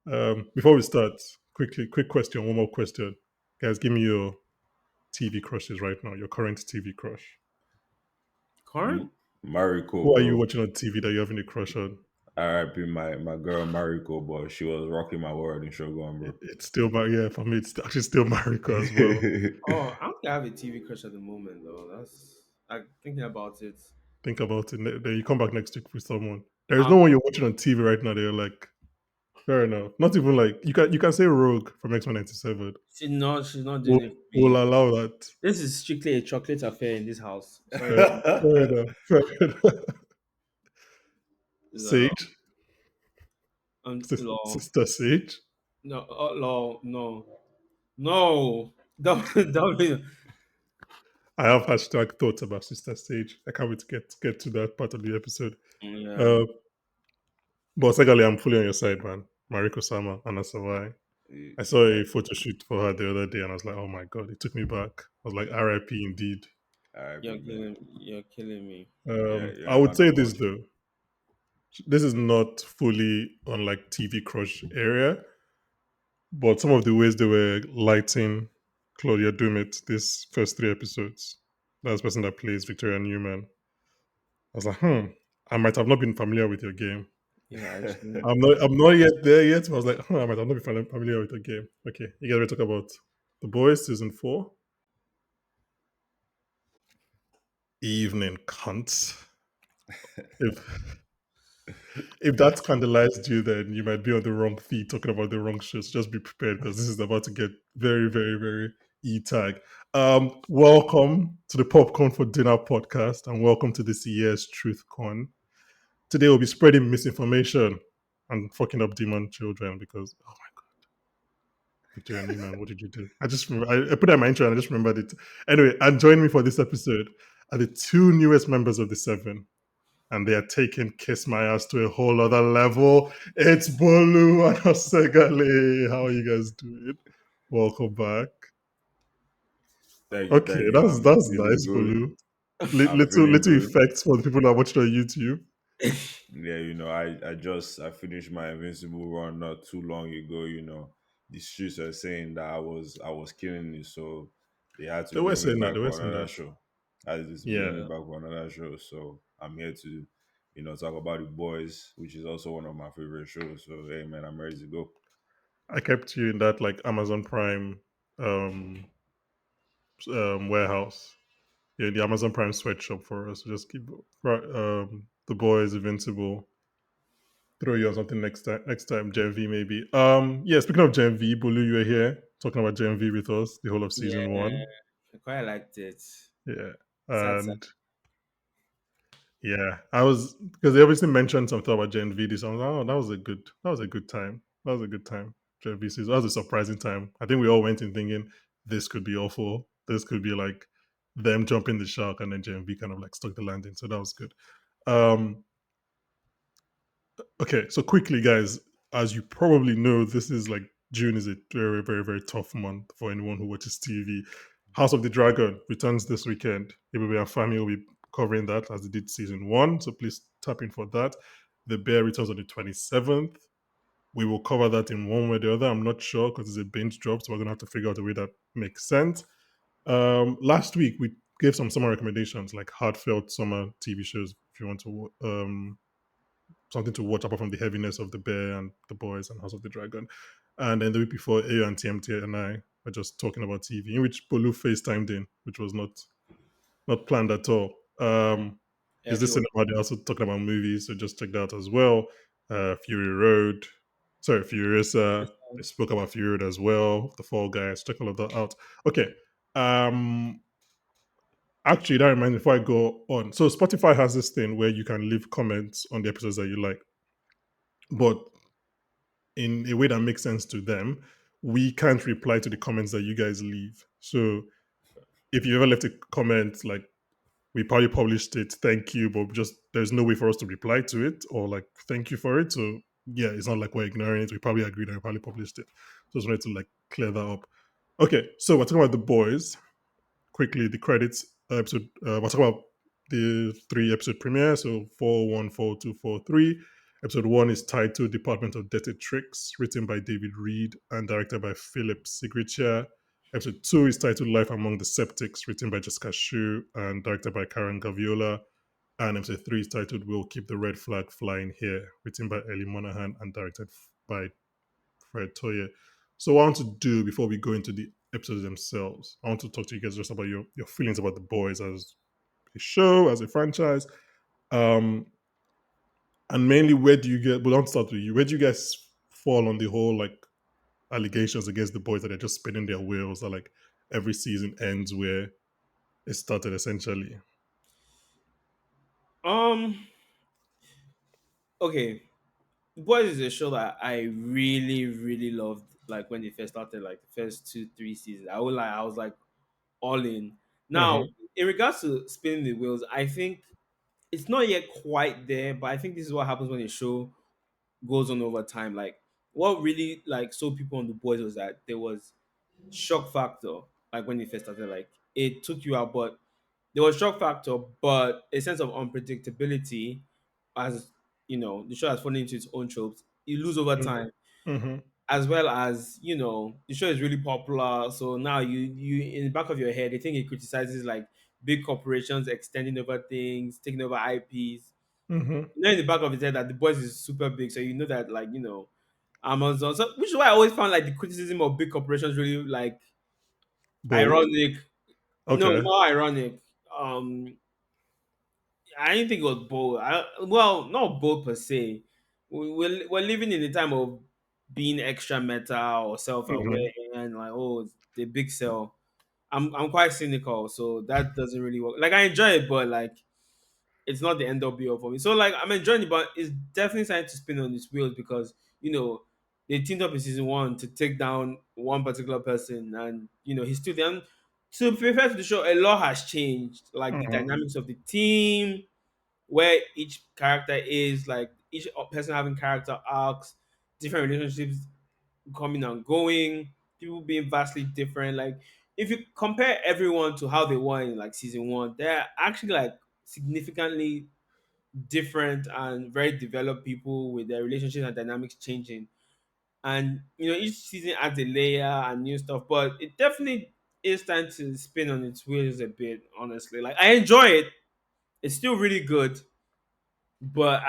Before we start, quick question, one more question. Guys, give me your TV crushes right now, your current TV crush. Current? Mariko, Who are you bro. watching on TV that you're having a crush on? RIP my girl Mariko, but she was rocking my world in Shogun, bro. It's still yeah, for me, it's actually still Mariko as well. Oh, I don't think I have a TV crush at the moment though. That's I'm thinking about it. Think about it. Then you come back next week with someone. There is Um, no one you're watching on TV right now. They're like, fair enough. Not even like you can say Rogue from X Men '97. she's not We'll, doing it for we'll me. allow that. This is strictly a chocolate affair in this house. Sorry, Fair enough. Fair enough. no, Sage, no, Sister Sage. no. Don't. I have hashtag thoughts about Sister Sage. I can't wait to get to that part of the episode. Yeah, Uh, but secondly, I'm fully on your side, man. Mariko Sama, Anna Sawai. I saw yeah, a photo shoot for her the other day, and I was like, oh my god, it took me back. I was like, R.I.P. Indeed. RIP, man. you're killing me. I You're a would man say of this culture. though. This is not fully on like TV crush area, but some of the ways they were lighting Claudia Dumit this first three episodes. That's the person that plays Victoria Newman. I was like, I might have not been familiar with your game. Yeah, actually. I'm not yet there yet. But I was like, I might have not been familiar with your game. Okay, you guys ready to talk about The Boys season 4? Evening cunts. If if that scandalized you, then you might be on the wrong feed talking about the wrong shows. Just be prepared because this is about to get very, very, very e-tag. Welcome to the Popcorn for Dinner podcast and welcome to this year's TruthCon. Today we'll be spreading misinformation and fucking up demon children because oh my god, Victoria Newman, what did you do? I put that in my intro and I just remembered it. Anyway, and joining me for this episode are the two newest members of the Seven, and they are taking Kiss My Ass to a whole other level. It's Bolu and Oseghale. How are you guys doing? Welcome back. Okay, Thank you. that's I'm that's feeling nice, good. Bolu. I'm Little feeling little good. effects for the people that watched on YouTube. Yeah, I finished my Invincible run not too long ago. The streets are saying that I was killing it, so they had to They were bring me saying that. back They were for saying another that. show. Had to bring me Yeah, back for another show. So I'm here to, talk about the boys, which is also one of my favorite shows. So hey man, I'm ready to go. I kept you in that like Amazon Prime um, warehouse. Yeah, the Amazon Prime sweatshop for us. So just keep the boys Invincible. Throw you on something next time. Next time, Gen V maybe. Yeah. Speaking of Gen V, Bulu, you were here talking about Gen V with us the whole of Yeah, season one. I quite liked it. Yeah, Sad. and yeah, I was because they obviously mentioned something about Gen V. This I was like, oh, that was a good time. That was a good time. Gen V season. That was a surprising time. I think we all went in thinking this could be awful. This could be like them jumping the shark, and then Gen V kind of like stuck the landing. So that was good. Um, Okay, so quickly, guys, as you probably know, this is like June is a very, very, very tough month for anyone who watches TV. House of the Dragon returns this weekend. Maybe our family will be covering that as they did season one. So please tap in for that. The Bear returns on the 27th. We will cover that in one way or the other. I'm not sure because it's a binge drop, so we're gonna have to figure out a way that makes sense. Last week we gave some summer recommendations, like heartfelt summer TV shows if you want to something to watch apart from the heaviness of the Bear and the Boys and House of the Dragon. And then the week before, AU and TMT and I were just talking about TV, in which Bolu FaceTimed in, which was not planned at all. Yeah, Is she this was. cinema? They're also talking about movies, so just check that out as well. Fury Road, sorry, Furiosa. They spoke about Fury Road as well. The Fall Guys. Check all of that out. Okay. Um, Actually, that reminds me before I go on. So Spotify has this thing where you can leave comments on the episodes that you like, but in a way that makes sense to them, we can't reply to the comments that you guys leave. So if you ever left a comment like we probably published it, thank you, but just there's no way for us to reply to it or like thank you for it. So yeah, it's not like we're ignoring it. We probably agreed and we probably published it. So I just wanted to like clear that up. Okay, so we're talking about the boys. Quickly, the credits we're talking about the three episode premiere, so 4, 1, 4, 2, 4, 3. Episode 1 is titled Department of Dirty Tricks, written by David Reed and directed by Philip Sigricha. Episode 2 is titled Life Among the Septics, written by Jessica Shu and directed by Karen Gaviola. And episode 3 is titled We'll Keep the Red Flag Flying Here, written by Ellie Monahan and directed by Fred Toye. So, what I want to do before we go into the episodes themselves, I want to talk to you guys just about your feelings about the boys as a show, as a franchise. Um, and mainly, where do you get? But I'll start with you. Where do you guys fall on the whole like allegations against the boys that they're just spinning their wheels? That like every season ends where it started essentially. Um. Okay. Boys is a show that I really, really loved. Like when it first started, like the first two, three seasons, I was like all in. Now, Mm-hmm. in regards to spinning the wheels, I think it's not yet quite there, but I think this is what happens when a show goes on over time. Like what really like sold people on the boys was that there was shock factor. Like when it first started, like it took you out, but there was shock factor, but a sense of unpredictability as the show has fallen into its own tropes. You lose over time, Mm-hmm. as well as the show is really popular. So now you in the back of your head, I think it criticizes like big corporations extending over things, taking over IPs. Mm-hmm. In the back of his head that the boys is super big, so you know that like Amazon. So which is why I always found like the criticism of big corporations really like Bold. ironic. No, Okay. not ironic. Um, I didn't think it was bold. Well, not bold per se. We're living in a time of being extra meta or Mm-hmm. self-aware and like, oh, it's the big sell. I'm quite cynical, so that doesn't really work. Like I enjoy it, but like it's not the end all be all for me. So like I'm enjoying it, but it's definitely starting to spin on its wheels because they teamed up in season one to take down one particular person, and he's still there. And to be fair to the show, a lot has changed, like the Mm-hmm. dynamics of the team, where each character is, like each person having character arcs, different relationships coming and going, people being vastly different. Like if you compare everyone to how they were in like season one, they're actually like significantly different and very developed people with their relationships and dynamics changing. And each season adds a layer and new stuff, but it definitely is time to spin on its wheels a bit, honestly. Like I enjoy it. It's still really good, but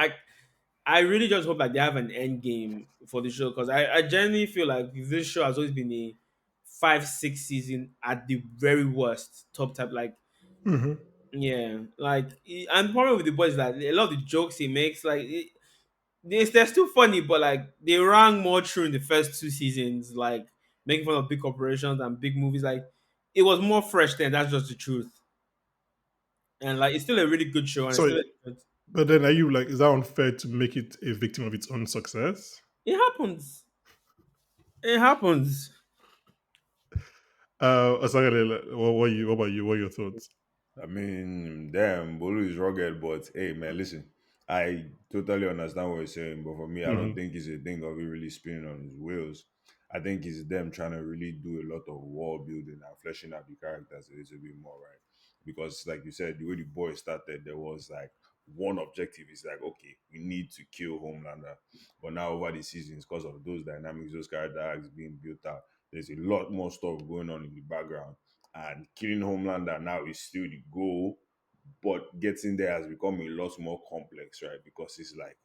I really just hope that they have an end game for the show because I genuinely feel like this show has always been a 5, 6 season at the very worst top type. Like Mm-hmm. yeah, like and the problem with the boys is that a lot of the jokes he makes, like they're still funny, but like they rang more true in the first two seasons, like making fun of big corporations and big movies. Like it was more fresh then. That's just the truth. And like it's still a really good show, and it's So, still but then are you like, is that unfair to make it a victim of its own success? it happens. It happens. Osaghele, what about you? What are your thoughts? I mean, damn, Bolu is rugged, but hey, man, listen, I totally understand what you're saying, but for me, I don't Mm-hmm. think it's a thing of it really spinning on his wheels. I think it's them trying to really do a lot of world building and fleshing out the characters a little bit more, right? Because, like you said, the way the boy started, there was like one objective is like, okay, we need to kill Homelander. But now, over the seasons, because of those dynamics, those character arcs being built out, there's a lot more stuff going on in the background, and killing Homelander now is still the goal, but getting there has become a lot more complex, right? Because it's like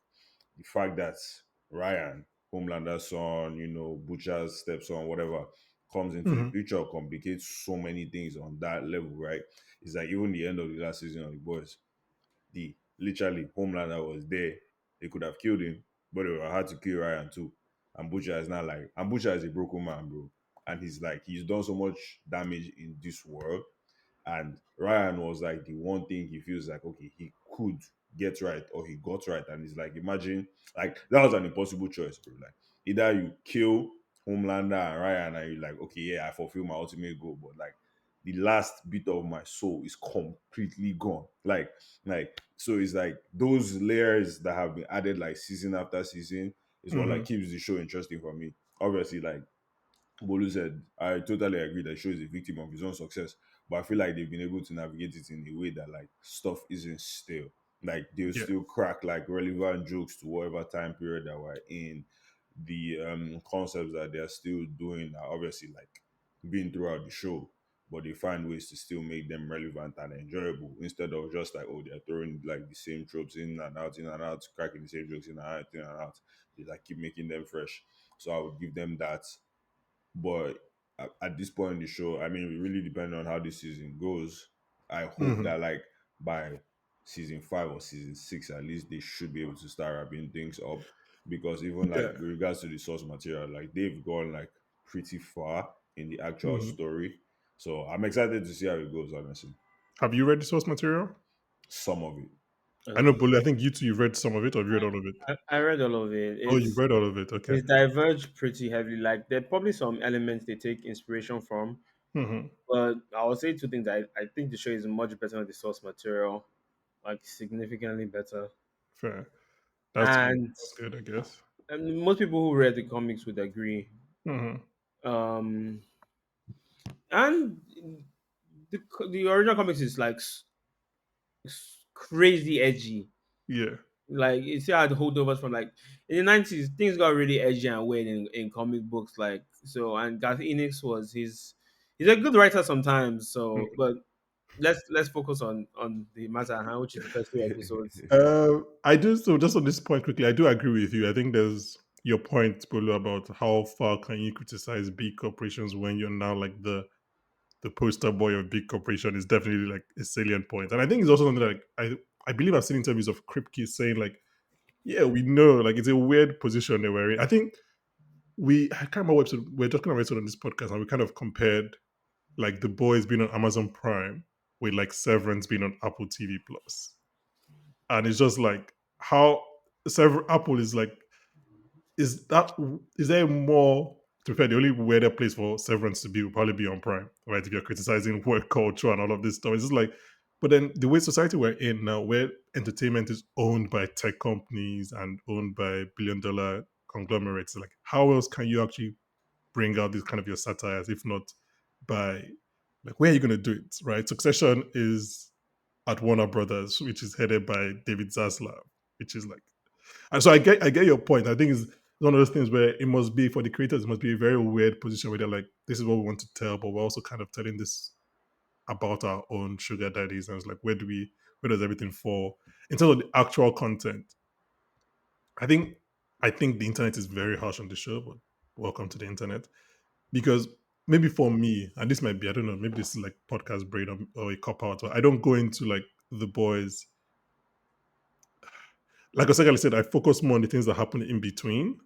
the fact that Ryan, Homelander's son, Butcher's stepson, whatever, comes into the Mm-hmm. picture complicates so many things on that level, right? It's like even the end of the last season of the boys, the literally Homelander was there. They could have killed him, but they would have had to kill Ryan too. And Butcher is not like, and Butcher is a broken man, bro. And he's like, he's done so much damage in this world, and Ryan was like the one thing he feels like, okay, he could get right or he got right. And he's like, imagine, like, that was an impossible choice, bro. Like, either you kill Homelander and Ryan and you're like, okay, yeah, I fulfill my ultimate goal. But like, the last bit of my soul is completely gone. So it's like those layers that have been added like season after season is what like Mm-hmm. keeps the show interesting for me. Obviously, like Bolu said, I totally agree that Show is a victim of his own success, but I feel like they've been able to navigate it in a way that like stuff isn't stale. Like they'll Yeah. still crack like relevant jokes to whatever time period that we're in. The concepts that they're still doing are obviously like being throughout the show, but they find ways to still make them relevant and enjoyable instead of just like, oh, they're throwing like the same tropes in and out, cracking the same jokes in and out. They like keep making them fresh. So I would give them that. But at this point in the show, I mean, it really depends on how this season goes. I hope Hmm. that like by season 5 or season 6, at least they should be able to start wrapping things up. Because even like Yeah. with regards to the source material, like they've gone like pretty far in the actual Hmm. story. So I'm excited to see how it goes. Honestly, Have you read the source material? some of it. I know, Okay. Bolu. I think you two, you've read some of it, or have you read all of it? I read all of it. Oh, you've read all of it. Okay. It's diverged pretty heavily. Like there are probably some elements they take inspiration from, Hmm. but I would say two things. I think the show is much better than the source material, like significantly better. Fair. That's good. And, That's good, I guess. and most people who read the comics would agree. Hmm. Um, and the original comics is like crazy edgy. Yeah. Like you see, I had holdovers from like in the 90s. Things got really edgy and weird in comic books. Like so, and Garth Ennis was he's a good writer sometimes. So, but let's focus on the matter at hand, which is the first two episodes. I do. So just on this point quickly, I do agree with you. I think there's your point, Bolu, about how far can you criticize big corporations when you're now like the poster boy of big corporation is definitely like a salient point. And I think it's also something like I believe I've seen interviews of Kripke saying like, yeah, we know like it's a weird position they were in. I think I can't remember what episode we're talking about episode on this podcast, and we kind of compared like the boys being on Amazon Prime with like Severance being on Apple TV Plus. And it's just like how Apple is like is that is there more to be fair, the only weirder place for Severance to be would probably be on Prime, right? If you're criticizing work culture and all of this stuff. It's just like but then the way society we're in now, where entertainment is owned by tech companies and owned by billion-dollar conglomerates, like how else can you actually bring out this kind of your satires if not by like where are you going to do it, right? Succession is at Warner Brothers, which is headed by David Zaslav, which is like, and so I get your point. I think it's one of those things where it must be for the creators, it must be a very weird position where they're like, this is what we want to tell, but we're also kind of telling this about our own sugar daddies, and it's like, where does everything fall in terms of the actual content? I think I think the internet is very harsh on the show, but welcome to the internet because maybe for me, and this might be I don't know, maybe this is like podcast brain or a cop out. But I don't go into like the boys like Oseghale said, I focus more on the things that happen in between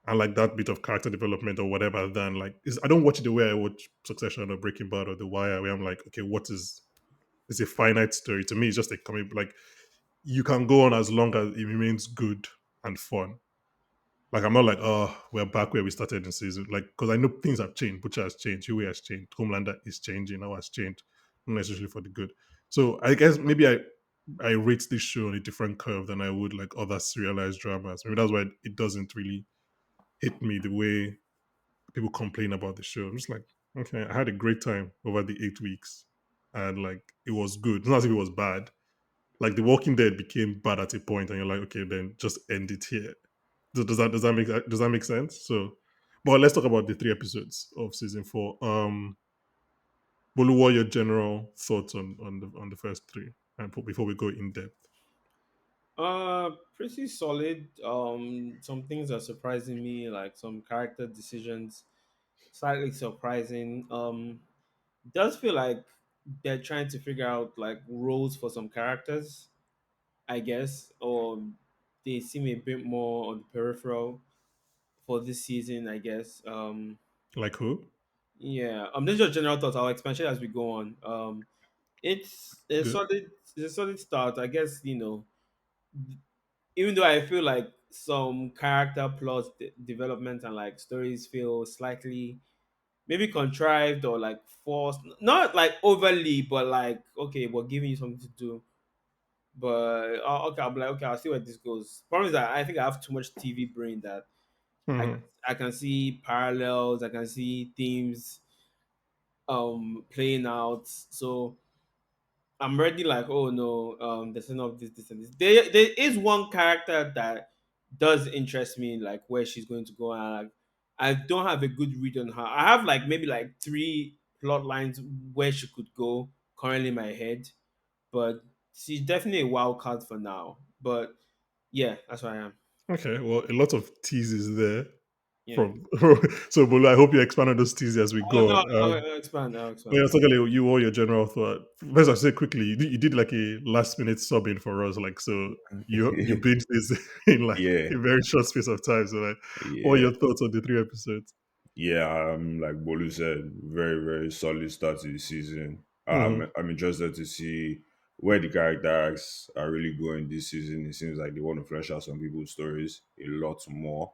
and like that bit of character development or whatever than like I don't watch it the way I watch Succession or Breaking Bad or The Wire, where I'm like, okay, what is it's a finite story. To me, it's just a comic like you can go on as long as it remains good and fun. Like I'm not like, oh, we're back where we started in season. Like because I know things have changed. Butcher has changed, Huey has changed, Homelander is changing, now has changed, not necessarily for the good. So I guess maybe I rate this show on a different curve than I would like other serialized dramas. Maybe that's why it doesn't really hit me the way people complain about the show. I'm just like, okay, I had a great time over the 8 weeks, and like it was good. It's not as if it was bad. Like The Walking Dead became bad at a point, and you're like, okay, then just end it here. Does that make sense? So, but let's talk about the 3 episodes of season 4. Bolu, what are your general thoughts on the first three, and before we go in depth? Pretty solid. Some things are surprising me, like some character decisions, slightly surprising. It does feel like they're trying to figure out like roles for some characters, I guess, or they seem a bit more on the peripheral for this season, I guess. Like who? Yeah. This is your general thoughts. I'll expand it as we go on. Good. It's a solid start, I guess. Even though I feel like some character plots, development, and like stories feel slightly maybe contrived or like forced, not like overly, but like okay, we're giving you something to do. But okay, I'll be like, okay, I'll see where this goes. Problem is that I think I have too much TV brain that I Mhm. I can see parallels, I can see themes playing out. So I'm already like, oh no, there's enough this, and this. There is one character that does interest me, like where she's going to go, and like, I don't have a good read on her. I have like maybe like three plot lines where she could go currently in my head, but she's definitely a wild card for now. But yeah, that's where I am. Okay, well, a lot of teases there Yeah. from. So, Bolu, I hope you expand on those teases as we Oh go no, on. I'll expand. I'll But yeah, expand. Oseghale, you all your general thought. First, I say quickly, you did like a last minute subbing for us, like so you binged this in like Yeah, a very short space of time. So, like, all yeah. your thoughts on the three episodes? Yeah, like Bolu said, very, very solid start to the season. Mm-hmm. I'm interested to see where the character arcs are really going this season. It seems like they want to flesh out some people's stories a lot more,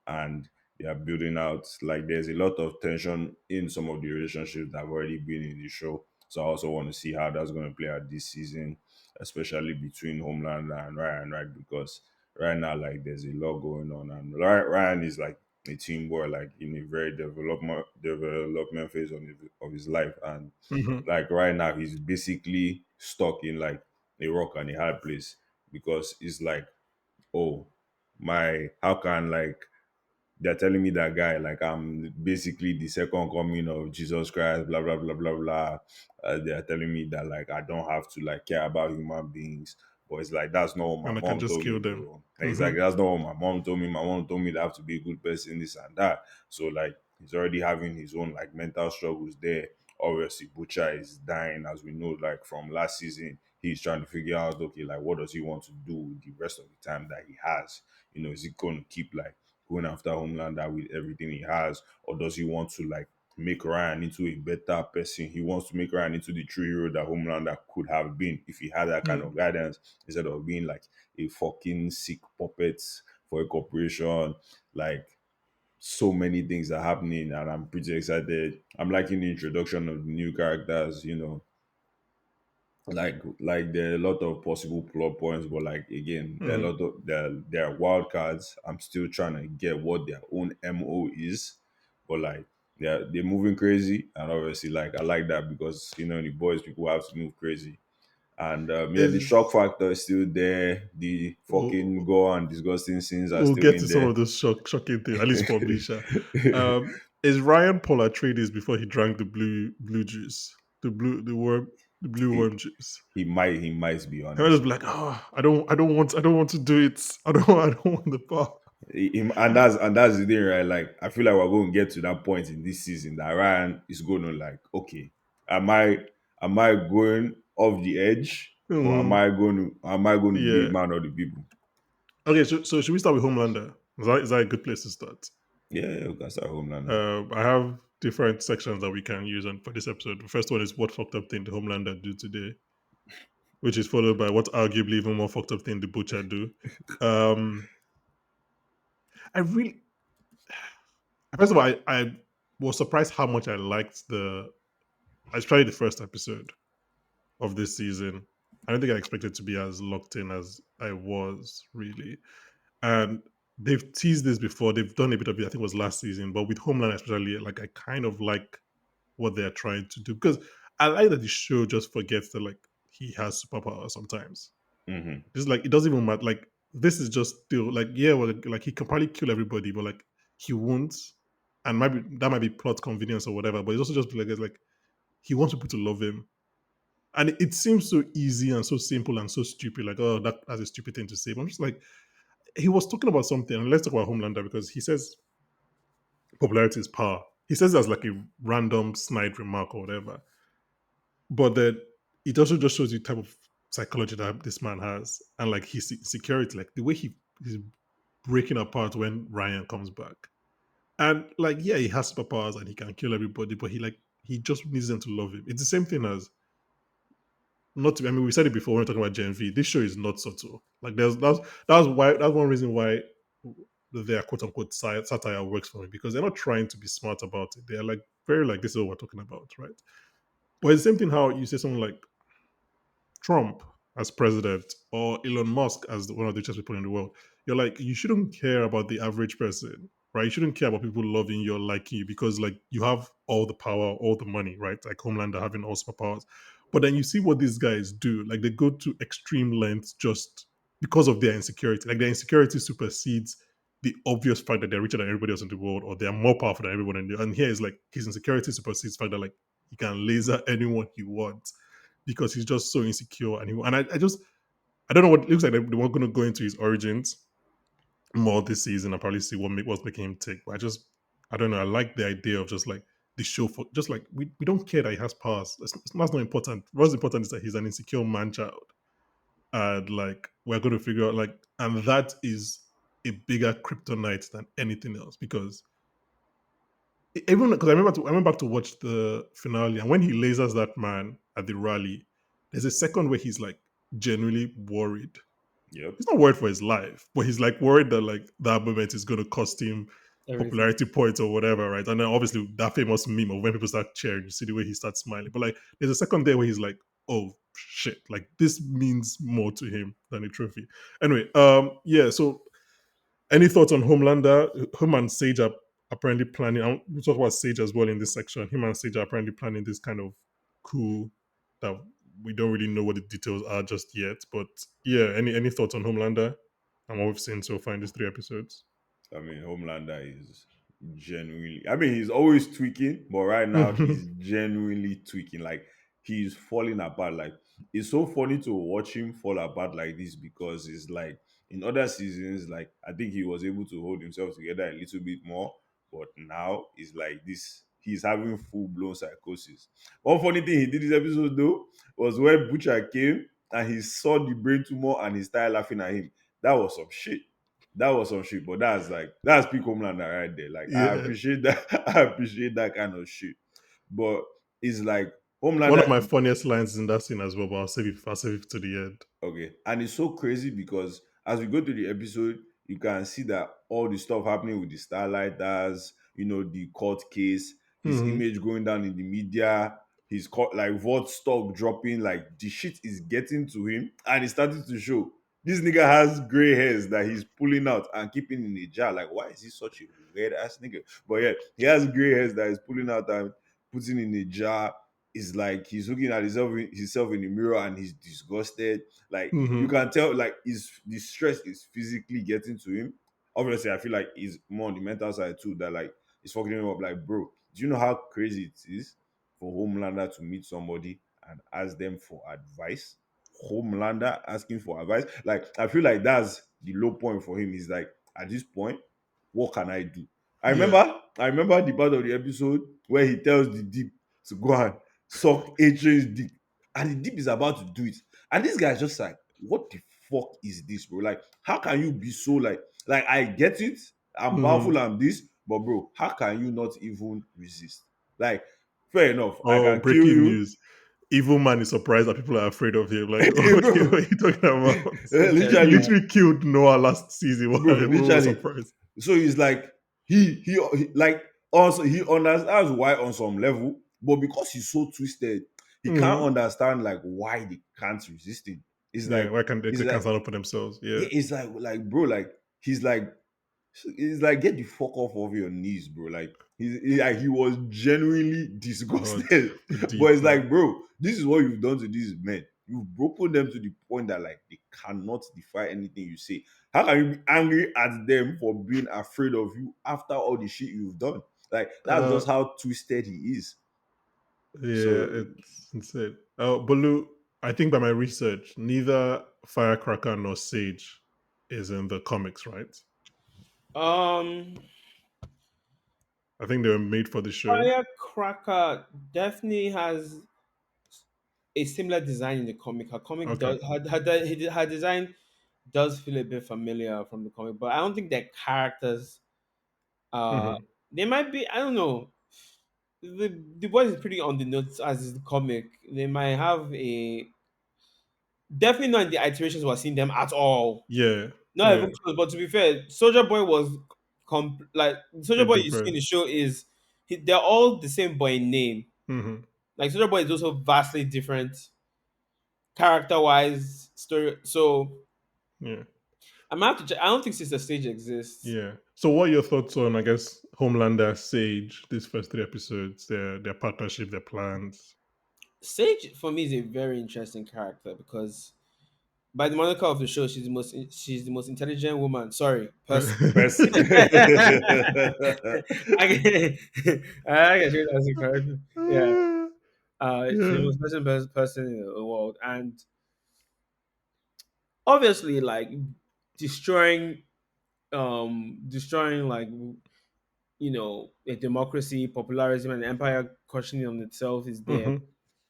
and they are building out. Like there's a lot of tension in some of the relationships that have already been in the show. So I also want to see how that's going to play out this season, especially between Homelander and Ryan, right? Because right now, like there's a lot going on, and Ryan is like a teen boy, like in a very development phase of his life, and Mm-hmm. like right now he's basically stuck in like a rock and a hard place because it's like, oh my, how can like they're telling me that guy like I'm basically the second coming of Jesus Christ, blah blah blah blah blah. They're telling me that like I don't have to like care about human beings, but it's like that's not what my And I can mom just told me, kill them. bro. And it's Mm-hmm. like that's not what my mom told me. My mom told me that I have to be a good person, this and that. So like he's already having his own like mental struggles there. Obviously, Butcher is dying, as we know, like from last season. He's trying to figure out, okay, like what does he want to do with the rest of the time that he has? You know, is he going to keep like going after Homelander with everything he has, or does he want to like make Ryan into a better person? He wants to make Ryan into the true hero that Homelander could have been if he had that kind of guidance instead of being like a fucking sick puppet for a corporation. Like so many things are happening, and I'm pretty excited. I'm liking the introduction of the new characters. You know, like there are a lot of possible plot points, but like again there are a Mm-hmm. lot of there are wild cards. I'm still trying to get what their own mo is, but like they're moving crazy, and obviously like I like that because you know in the boys people have to move crazy, and yeah, the Is shock factor is still there. The fucking we'll, gore and disgusting scenes are we'll still get in to some there. of those shocking things, at least for Misha. Is Ryan Paul Atreides before he drank the blue juice, the blue he, worm juice? he might be I would just honest. be like, oh, I don't want to do it. I don't want the power. And that's the thing, right? Like I feel like we're going to get to that point in this season that Ryan is going to like, okay, am I am I going off the edge, or am Mm, I going to be a yeah. man of the people? Okay, so should we start with Homelander? Is that a good place to start? Yeah, yeah, we can start Homelander. I have different sections that we can use on for this episode. The first one is what fucked up thing the Homelander do today, which is followed by what arguably even more fucked up thing the Butcher do. Um, I really, first of all, I was surprised how much I liked especially the first episode of this season. I don't think I expected to be as locked in as I was really. And they've teased this before. They've done a bit of it. I think it was last season, but with Homeland especially, like I kind of like what they're trying to do because I like that the show just forgets that like he has superpowers sometimes. Hmm. It's like it doesn't even matter. Like this is just still like yeah, well, like he can probably kill everybody, but like he won't. And maybe that might be plot convenience or whatever. But it's also just like it's like he wants people to love him. And it seems so easy and so simple and so stupid. Like, oh, that's a stupid thing to say. But I'm just like, he was talking about something. And let's talk about Homelander because he says popularity is power. He says that's like a random snide remark or whatever. But then it also just shows you the type of psychology that this man has and like his security, like the way he's breaking apart when Ryan comes back. And like, yeah, he has superpowers and he can kill everybody, but he just needs them to love him. It's the same thing as not to, I mean, we said it before when we are talking about Gen V. This show is not subtle. Like that's one reason why their quote unquote satire works for me because they're not trying to be smart about it. They're like very like this is what we're talking about, right? But it's the same thing how you say something like Trump as president or Elon Musk as one of the richest people in the world. You're like, you shouldn't care about the average person, right? You shouldn't care about people loving you or liking you because like you have all the power, all the money, right? Like Homelander having all superpowers. But then you see what these guys do. Like they go to extreme lengths just because of their insecurity. Like their insecurity supersedes the obvious fact that they're richer than everybody else in the world or they're more powerful than everyone in the and here is like his insecurity supersedes the fact that like he can laser anyone he wants because he's just so insecure and I just I don't know what it looks like they were gonna go into his origins more this season and probably see what's making him tick. But I don't know. I like the idea of just like the show for just like we don't care that he has powers. That's not important. What's important is that he's an insecure man child, and like we're going to figure out like, and that is a bigger kryptonite than anything else because even because I went back to watch the finale and when he lasers that man at the rally, there's a second where he's like genuinely worried. Yep. He's not worried for his life, but he's like worried that like that moment is going to cost him Everything. popularity points or whatever, right? And then obviously that famous meme of when people start cheering, you see the way he starts smiling. But like, there's a second there where he's like, "Oh shit!" Like this means more to him than a trophy. Anyway, yeah. So, any thoughts on Homelander? Him and Sage are apparently planning. We'll talk about Sage as well in this section. Him and Sage are apparently planning this kind of coup that we don't really know what the details are just yet. But yeah, any thoughts on Homelander and what we've seen so far in these 3 episodes? I mean, Homelander is genuinely. I mean, he's always tweaking, but right now he's genuinely tweaking. Like he's falling apart. Like it's so funny to watch him fall apart like this because it's like in other seasons, like I think he was able to hold himself together a little bit more, but now it's like this. He's having full blown psychosis. One funny thing he did this episode though was when Butcher came and he saw the brain tumor and he started laughing at him. That was some shit. That was some shit, but that's peak Homelander right there. Like I Yeah. appreciate that. I appreciate that kind of shit. But it's like One of Homelander. my funniest lines is in that scene as well, but I'll save it to the end. Okay. And it's so crazy because as we go through the episode, you can see that all the stuff happening with the Starlighters, the court case, his Hmm. image going down in the media, his court, like Vought stock dropping, like the shit is getting to him and it's starting to show. This nigga has gray hairs that he's pulling out and keeping in a jar. Like, why is he such a weird ass nigga? But yeah, he has gray hairs that he's pulling out and putting in a jar. It's like he's looking at himself in the mirror and he's disgusted. Like you Hmm. can tell, like the stress is physically getting to him. Obviously, I feel like he's more on the mental side too. That like it's fucking him up. Like, bro, do you know how crazy it is for Homelander to meet somebody and ask them for advice? Homelander asking for advice. Like, I feel like that's the low point for him. He's like, at this point, what can I do? I Yeah. remember, I remember the part of the episode where he tells the deep to go and suck A-Train's dick, and the deep is about to do it, and this guy's just like, what the fuck is this, bro? Like, how can you be so like I get it, I'm Hmm. powerful, I'm this, but bro, how can you not even resist? Like, fair enough, I Oh, can kill breaking you. news. Evil Man is surprised that people are afraid of him. Like, oh, what Bro, are you talking about? So He literally, terrified. literally killed Noah last season. Why bro, everyone was literally. surprised? So he's like, like also he understands why on some level, but because he's so twisted, he can't Hmm. understand like why they can't resist him. It's Yeah, like why can't it's they can't like stand up for themselves? Yeah. it's like bro, like he's like it's like get the fuck off of your knees, bro. Like like he was genuinely God, disgusted. But deep it's man. like, bro, this is what you've done to these men. You've broken them to the point that like they cannot defy anything you say. How can you be angry at them for being afraid of you after all the shit you've done? Like that's Uh, just how twisted he is. yeah, So it's insane. Bolu, I think by my research, neither Firecracker nor Sage is in the comics, right? Um, I think they were made for the show. Firecracker definitely has a similar design in the comic. Her comic Okay. does her design does feel a bit familiar from the comic, but I don't think their characters. Uh, Hmm. they might be. I don't know. The boys is pretty on the notes as is the comic. They might have a definitely not in the iterations we're seeing them at all. Yeah, Not yeah, even close. But to be fair, Soldier Boy was like a Soldier Boy you see in different. the show is they're all the same boy in name. Hmm. Like Soldier Boy is also vastly different character wise story. So Yeah, I'm gonna have to check. I don't think Sister Stage exists. yeah. So, what are your thoughts on, I guess, Homelander, Sage, these first 3 episodes, their partnership, their plans? Sage for me is a very interesting character because by the moniker of the show, she's the most intelligent woman. Sorry, person. Person. I can I can say that's correct. Yeah, she's the Yeah. most person in the world, and obviously, like destroying, destroying like a democracy, popularism, and empire questioning on itself is there. Hmm.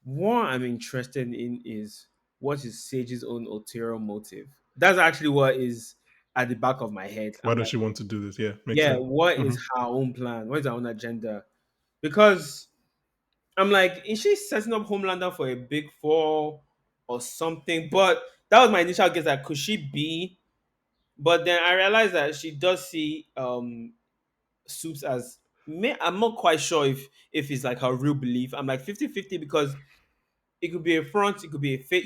What I'm interested in is what is Sage's own ulterior motive. That's actually what is at the back of my head. Why I'm does like, she want to do this? Yeah, makes yeah, sense. what Hmm. is her own plan? What is her own agenda? Because I'm like, is she setting up Homelander for a big fall or something? But that was my initial guess. Like, could she be? But then I realized that she does see Soups as. I'm not quite sure if it's like her real belief. I'm like 50-50 because it could be a front, it could be a fake.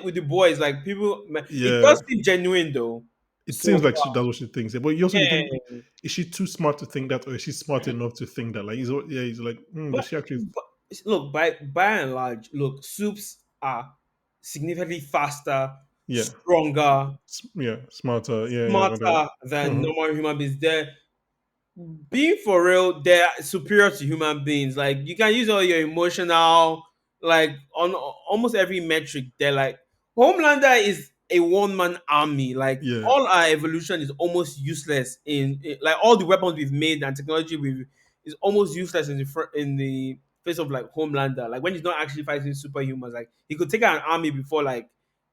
With the boys, like people, it Yeah, does seem genuine though. it So seems like far, that's what she thinks. Yeah, but you also you think, yeah. is she too smart to think that, or is she smart enough to think that? Like, yeah, he's like, does But, she actually? but look, by and large, look, Soups are significantly faster, Yeah, stronger, yeah, smarter. Yeah, yeah, whatever. smarter than Hmm. normal human beings. They're being for real, they're superior to human beings. Like you can use all your emotional, like on almost every metric. They're like Homelander is a one-man army. Like Yeah. all our evolution is almost useless like all the weapons we've made and technology we've is almost useless in the face of like Homelander. Like when he's not actually fighting superhumans, like he could take out an army before like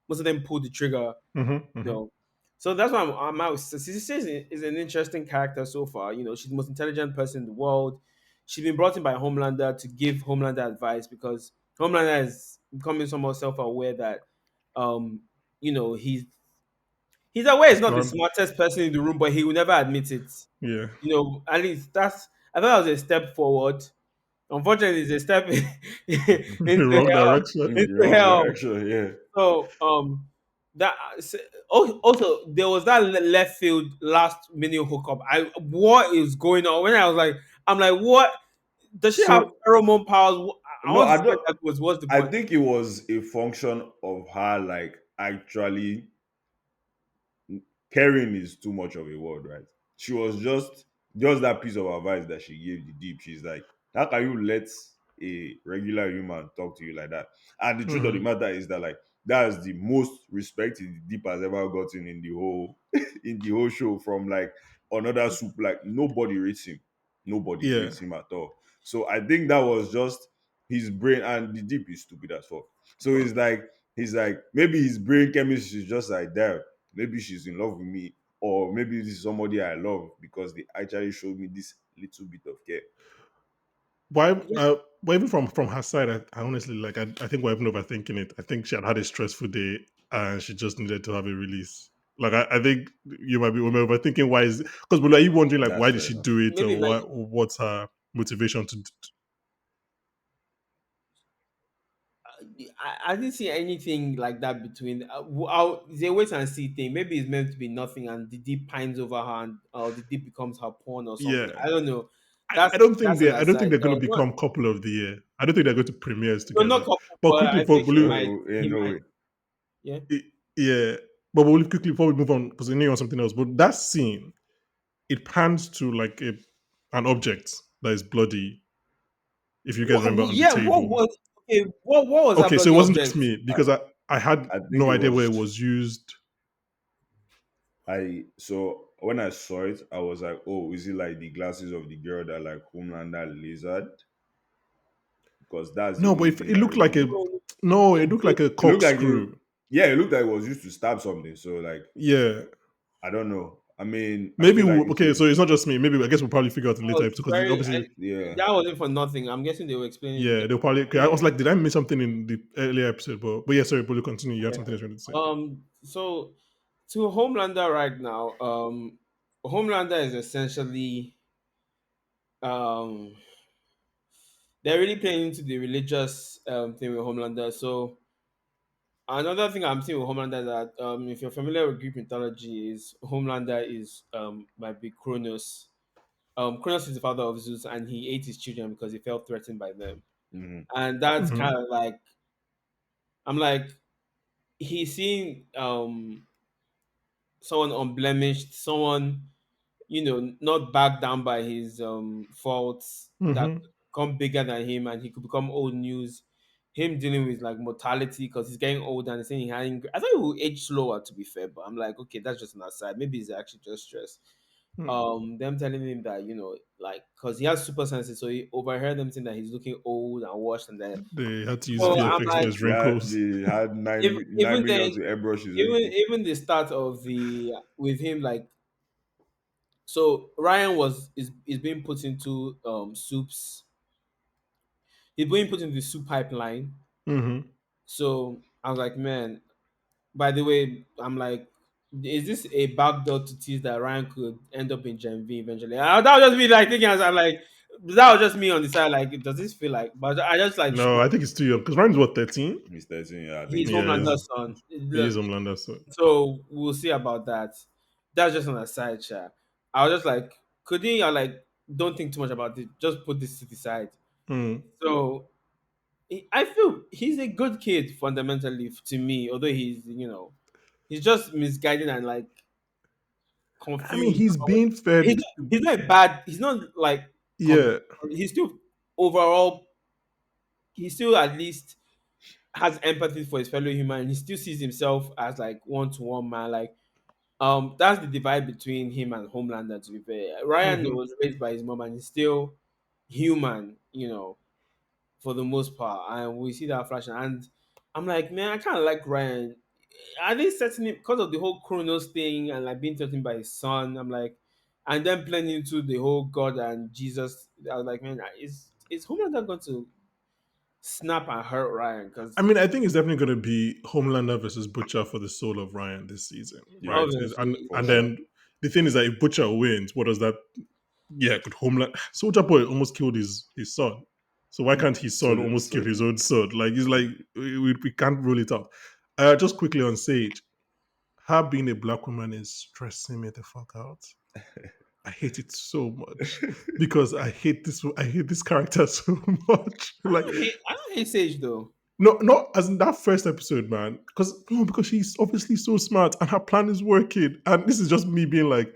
most of them pull the trigger. Hmm. you Hmm. know. So that's why I'm out. Cece is an interesting character so far. She's the most intelligent person in the world. She's been brought in by Homelander to give Homelander advice because Homelander is becoming somewhat self-aware that, um, he's aware he's not the Smart. smartest person in the room, but he will never admit it. Yeah. At least I thought that was a step forward. Unfortunately, it's a step The into wrong hell. direction. In the Into wrong hell. direction, yeah. So that also there was that left field last minute hookup. What is going on? When I was like, I'm like, what does she have So pheromone powers? I No, want to I see what don't. that was. What's the I point? think it was a function of her like actually caring is too much of a word, right? She was just that piece of advice that she gave the deep. She's like, how can you let a regular human talk to you like that? And the truth of the mhm. matter is that like that's the most respect the deep has ever gotten in the whole in the whole show from like another soup. Like nobody rates him. Nobody Yeah. rates him at all. So I think that was just his brain, and the deep is stupid as fuck. So he's like maybe his brain chemistry is just like that. Maybe she's in love with me, or maybe this is somebody I love because they actually showed me this little bit of care. Yeah. But even from her side, I honestly like. I think we're even overthinking it. I think she had a stressful day and she just needed to have a release. Like I think you might be overthinking why is because are you wondering like That's why did fair she enough. do it Maybe or like what or what's her motivation to? I didn't see anything like that between. It's a wait and see thing. Maybe it's meant to be nothing, and the deep pines over her, and the deep becomes her pawn or something. Yeah, I don't know. I That's don't think that's an I don't think aside. they're going to No, become couple of the year. I don't think they're going to premieres no, not together. couple, But but quickly I for think Blue, No, he might. way. Yeah. yeah. But we'll quickly before we move on because we need on something else. But that scene, it pans to like an object that is bloody. If you guys remember on the Yeah. What table. was okay? What was that Okay, so it bloody wasn't just object? me because I had I think no it idea where was it was used. I so when I saw it, I was like, oh, is it like the glasses of the girl that like Homelander lizard? Because that's the No, but only it thing that looked really like a made No, no, it it, looked it, like a it looked like it. corkscrew. Yeah, it looked like it was used to stab something. So like, Yeah, I don't know. I mean, I maybe feel like it's okay. a So it's not just me. Maybe I guess we'll probably figure out in later was episode because very. obviously, yeah. That wasn't for nothing. I'm guessing they were explaining it. yeah, they'll probably. Okay, I was Yeah. like, did I miss something in the earlier episode? But yeah, sorry, but you continue. You had Yeah. something else you wanted to say. So to Homelander right now, Homelander is essentially um they're really playing into the religious thing with Homelander. So another thing I'm seeing with Homelander is that if you're familiar with Greek mythology, is Homelander is might be Kronos. Kronos is the father of Zeus, and he ate his children because he felt threatened by them. Mm-hmm. and that's Mm-hmm. kind of like I'm like he's seeing someone unblemished, someone not backed down by his faults that Mm-hmm. could become bigger than him and he could become old news. Him dealing with like mortality because he's getting older and saying he hadn't. I thought he would age slower to be fair, but I'm like, okay, that's just an aside. Maybe he's actually just stressed. Them telling him that like because he has super senses, so he overheard them saying that he's looking old and washed and that. They had to use So I'm VFX for like, his Yeah, wrinkles. they had if, nine even million then, to airbrush his even wrinkles. even the start of the with him like so Ryan is being put into soups. He's being put into the soup pipeline. Mm-hmm. So I was like, man. By the way, I'm like, is this a backdoor to tease that Ryan could end up in Gen V eventually? That was just me like thinking. I'm like, that was just me on the side. Like, does this feel like? But I just like No, I think it's too young because Ryan's what 13. He's 13, yeah, I think he's he's Yeah, 13. Homelander's son. he is Homelander. So, So we'll see about that. That's just on a side chat. I was just like, could he? I like, don't think too much about it. Just put this to the side. mm. So I feel he's a good kid fundamentally to me, although he's just misguided and like I mean, confused. he's being He's fed. he's not bad. He's not like Yeah, he's still overall. He still at least has empathy for his fellow human. He still sees himself as like one to one man. Like that's the divide between him and Homelander. To be fair, Ryan hmm, was raised by his mom and he's still human. For the most part, and we see that flashing. And I'm like, man, I kind of like Ryan. Are they setting him because of the whole Chronos thing and like being threatened by his son? I'm like, and then playing into the whole God and Jesus. I was like, man, is Homelander going to snap and hurt Ryan? I Because mean, I think it's definitely going to be Homelander versus Butcher for the soul of Ryan this season, Yeah, right? And obviously, for and sure. then the thing is that if Butcher wins, what does that? Yeah, could Homeland Soldier Boy almost killed his son, so why can't his son almost kill So his own son? Like it's like we can't rule it out. Just quickly on Sage, her being a black woman is stressing me the fuck out. I hate it so much because I hate this character so much. Like I don't hate Sage though. no, not as in that first episode, man. Because no, because she's obviously so smart and her plan is working. And this is just me being like,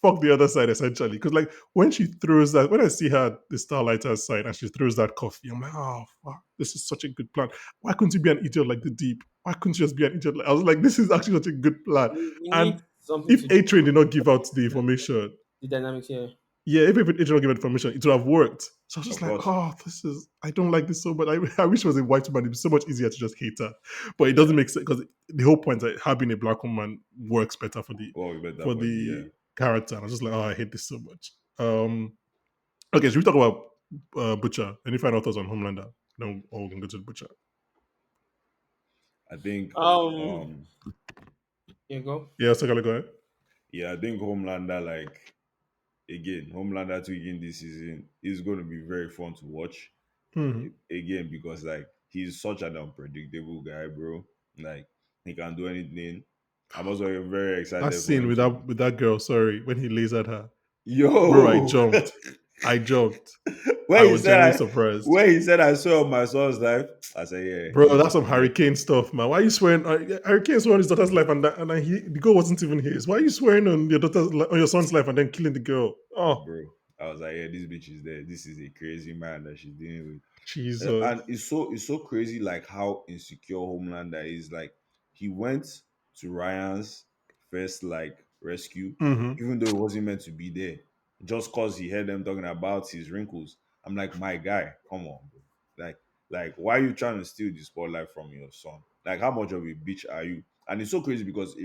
fuck the other side, essentially. Because like when she throws that, when I see her the Starlighter's side and she throws that coffee, I'm like, oh fuck, this is such a good plan. Why couldn't you be an idiot like the Deep? Why couldn't you just be an idiot? I was like, this is actually such a good plan. We And need something if to A do Train did not give out the with information, the dynamics here. yeah, if it did not give information, it would have worked. So I was just of like, course, oh, I don't like this so much. I wish it was a white woman. It'd be so much easier to just hate her. But it doesn't make sense because the whole point that her being a black woman works better what we better for for the yeah. the character. And I was just like, oh, I hate this so much. Okay, should we talk about Butcher? Any final thoughts on Homelander? No, or we can go to the Butcher. I think Um, um here you go. Yeah, so go ahead. yeah, I think Homelander like again, Homelander 2 again this season is going to be very fun to watch. Mm-hmm. Again, because like he's such an unpredictable guy, bro. Like he can do anything. I'm also very That excited for scene him to with that girl, sorry, when he lasered her. Bro, I yo. jumped. I jumped. I when he was said genuinely I surprised. when he said I saw my son's life, I said, yeah, Bro, that's some yeah, hurricane stuff, man. Why are you swearing? Hurricane swore on his daughter's life, and then the girl wasn't even his. Why are you swearing on on your son's life and then killing the girl? Oh, bro. I was like, yeah, this bitch is there. This is a crazy man that she's dealing with. Jesus. And it's so crazy like how insecure Homelander is. Like he went to Ryan's first like rescue, Mm-hmm. even though he wasn't meant to be there, just cause he heard them talking about his wrinkles. I'm like, my guy, come on, bro. Like, why are you trying to steal the spotlight from your son? Like, how much of a bitch are you? And it's so crazy because I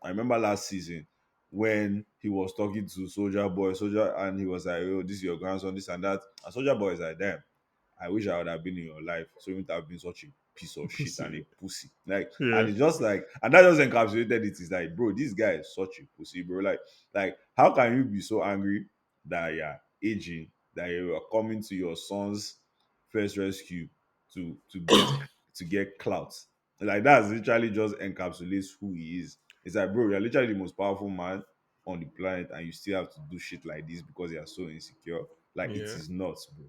remember last season when he was talking to Soldier Boy, Soldier, and he was like, "Oh, this is your grandson, this and that." And Soldier Boy is like, "Damn, I wish I would have been in your life, so you wouldn't have been such a piece of shit and a Pussy. pussy." Like, Yeah. and it's just like, and that just encapsulated it. It's like, bro, this guy is such a pussy, bro. Like, how can you be so angry that you're aging, that you are coming to your son's first rescue to get clout? Like, that's literally just encapsulates who he is. It's like, bro, you're literally the most powerful man on the planet, and you still have to do shit like this because you are so insecure. Like, it Yeah. is nuts, bro.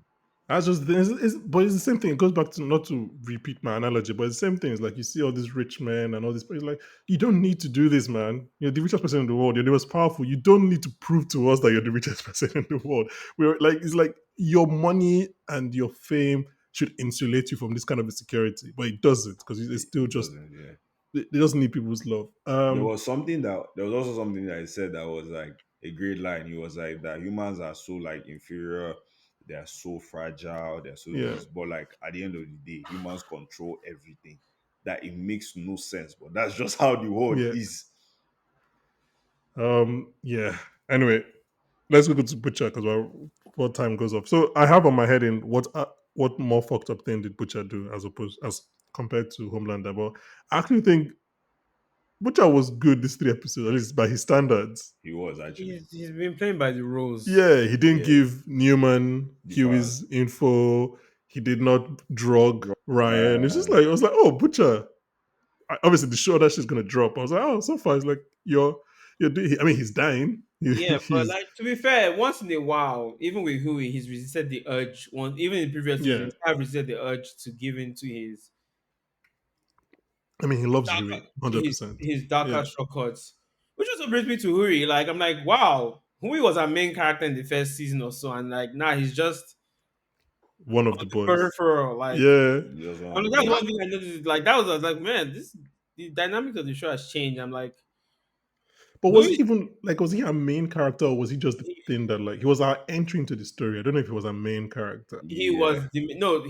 That's just the thing. But it's the same thing. It goes back to, not to repeat my analogy, but it's the same thing. It's like you see all these rich men and all this. It's like you don't need to do this, man. You're the richest person in the world. You're the most powerful. You don't need to prove to us that you're the richest person in the world. We're like, it's like your money and your fame should insulate you from this kind of insecurity, but it doesn't, because it's still It just, doesn't, yeah. they just need people's love. There was also something that he said that was like a great line. He was like that humans are so like inferior, they are so fragile, they're so Yeah, this, but like at the end of the day, humans control everything. That it makes no sense, but that's just how the world yeah, is. yeah. Anyway, let's go to Butcher because what time goes off. So I have on my head in what more fucked up thing did Butcher do as compared to Homelander. But I actually think Butcher was good this 3 episodes, at least by his standards. He was actually. He's been playing by the rules. Yeah, he didn't Yeah. give Newman The fire. Huey's info. He did not drug Ryan. It's just Ryan. like, I was like, oh, Butcher. Obviously, the show that she's gonna drop. I was like, oh, so far it's like I mean, he's dying. Yeah, but He's like to be fair, once in a while, even with Huey, he's resisted the urge. One even in previous yeah. seasons, have resisted the urge to give in to I mean, he loves darker, Huey, 100%. his darker Yeah, shortcuts, which also brings me to Huey. Like I'm like, wow, Huey was our main character in the first season or so, and like now he's just one of on the the boys. peripheral. Like, Yeah, Just one I of mean, the that's one boys. thing I noticed. Like that was I was like, man, this the dynamic of the show has changed. I'm like, but was he Huey, even like, was he a main character, or was he just the thing that, like, he was our entry into the story? I don't know if he was a main character. he Yeah. was the no,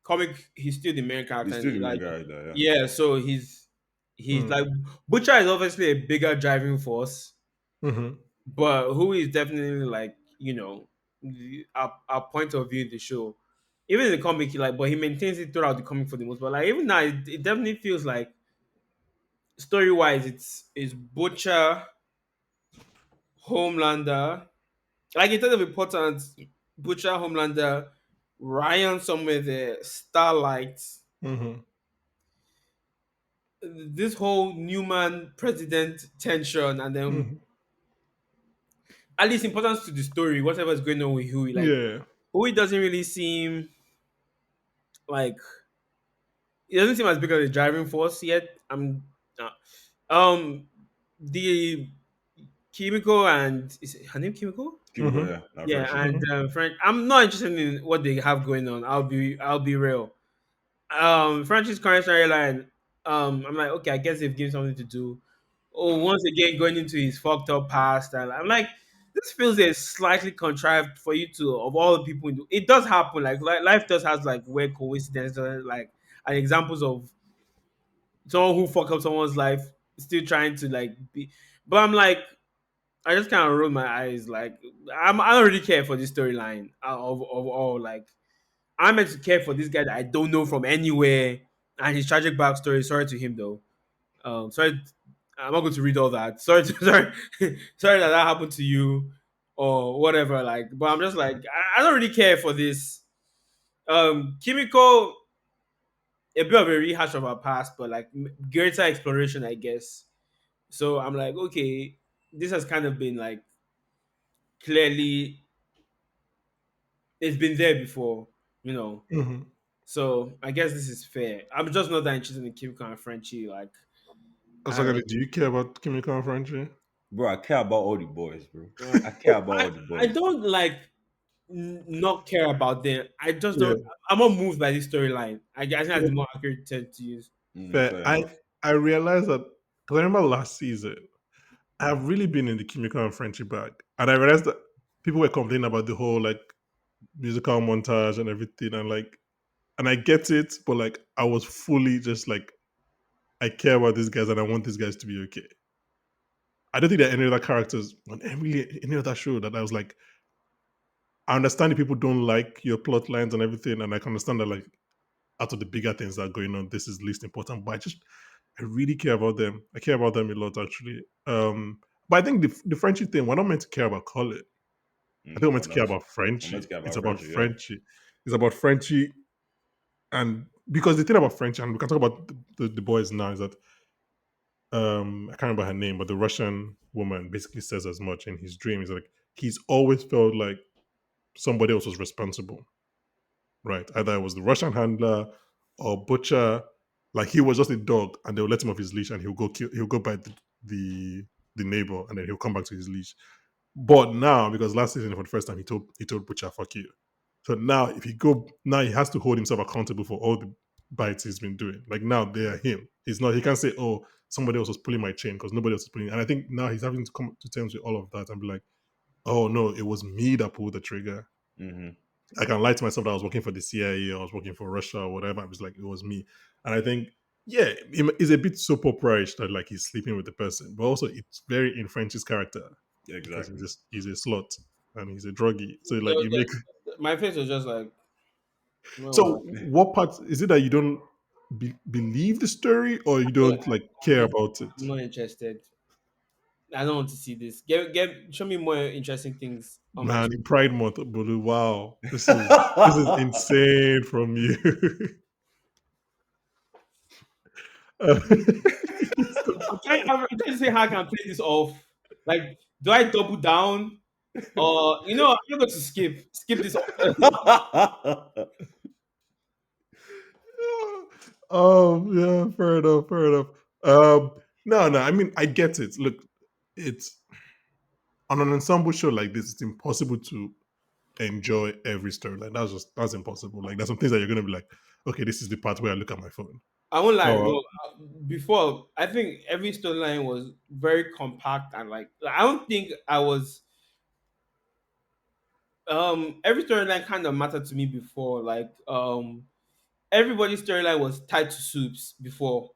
comic. He's still the main character, He's and still he the main like character, yeah. yeah. So he's Mm. like Butcher is obviously a bigger driving force, Hmm. but who is definitely like our point of view in the show. Even in the comic, but he maintains it throughout the comic for the most part. Like even now, it definitely feels like story wise, it's Butcher, Homelander. Like in terms of importance, Butcher, Homelander, Ryan somewhere there, Starlight, Hmm. this whole Newman president tension, and then Hmm. at least importance to the story, whatever is going on with Huey. Like Yeah. Huey doesn't really seem like it doesn't seem as big of a driving force yet. Uh, um the Kimiko and is her name Kimiko? Kimiko, Hmm. yeah. Not Yeah, Frenchie. and Hmm. French. I'm not interested in what they have going on. I'll be real. French's current storyline. I'm like, okay, I guess they've given something to do. Oh, once again going into his fucked up past, and I'm like, this feels a slightly contrived for you to of all the people. It does happen. Like life does has like weird coincidences, like and examples of someone who fuck up someone's life, still trying to like be. But I'm like, I just kind of roll my eyes. Like I don't really care for this storyline of all. Like I'm meant to care for this guy that I don't know from anywhere and his tragic backstory. Sorry to him though. Sorry, I'm not going to read all that. Sorry, sorry that that happened to you or whatever. Like, but I'm just like I don't really care for this. Kimiko, a bit of a rehash of our past, but like greater exploration, I guess. So I'm like, okay, this has kind of been like clearly it's been there before, you know. Hmm. So I guess this is fair. I'm just not that interested in Kimiko and Frenchie. Like I don't Osagali, really. do you care about Kimiko and Frenchie? Bro, I care about all the boys, bro. Uh, I care about I all the I boys. don't like not care about them. I just Yeah, don't. I'm not moved by this storyline. I think that's the fair. more accurate term to use. Fair. Fair I enough. I realized that, because I remember last season, I've really been in the Kimiko and Frenchie bag, and I realized that people were complaining about the whole like musical montage and everything, and like, and I get it, but like I was fully just like, I care about these guys and I want these guys to be okay. I don't think there are any other characters on any other show that I was like, I understand that people don't like your plot lines and everything, and I can understand that, like, out of the bigger things that are going on, this is least important. But I really care about them. I care about them a lot, actually. But I think the Frenchie thing, we're not meant to care about Colin. I think we're No, meant we're to care not. about I'm meant Frenchie. to care It's about about friendship, yeah. Frenchie. It's about Frenchie, and because the thing about Frenchie, and we can talk about the boys now, is that I can't remember her name, but the Russian woman basically says as much in his dream. He's like, he's always felt like somebody else was responsible, right? Either it was the Russian handler or Butcher. Like he was just a dog, and they'll let him off his leash, and he'll go bite the the neighbor, and then he'll come back to his leash. But now, because last season for the first time he told Butcher fuck you. So now now he has to hold himself accountable for all the bites he's been doing. Like now they are him. He can't say, oh, somebody else was pulling my chain because nobody else is pulling. And I think now he's having to come to terms with all of that and be like, oh no, it was me that pulled the trigger. Hmm. I can lie to myself that I was working for the CIA or I was working for Russia or whatever. I was like, it was me. And I think, yeah, it's a bit soap opera-ish that like he's sleeping with the person, but also it's very in French's character because Exactly. he's a slut and he's a druggie. So like So you make. my face was just like, So well, what part is it that you don't believe the story or you don't like care I'm about it? not interested. I don't want to see this. Show me more interesting things on my Man, screen. in Pride Month, Bolu, wow, this is insane from you. Uh, I'm trying to say how I can play this off. Like, do I double down or I'm going to skip this. Yeah, fair enough, fair enough. No, no, I mean, I get it. Look, it's on an ensemble show like this, it's impossible to enjoy every storyline. That's impossible. Like, there's some things that you're gonna be like, okay, this is the part where I look at my phone. I won't lie. Or No, before I think every storyline was very compact and I don't think I was. Every storyline kind of mattered to me before. Everybody's storyline was tied to soups before.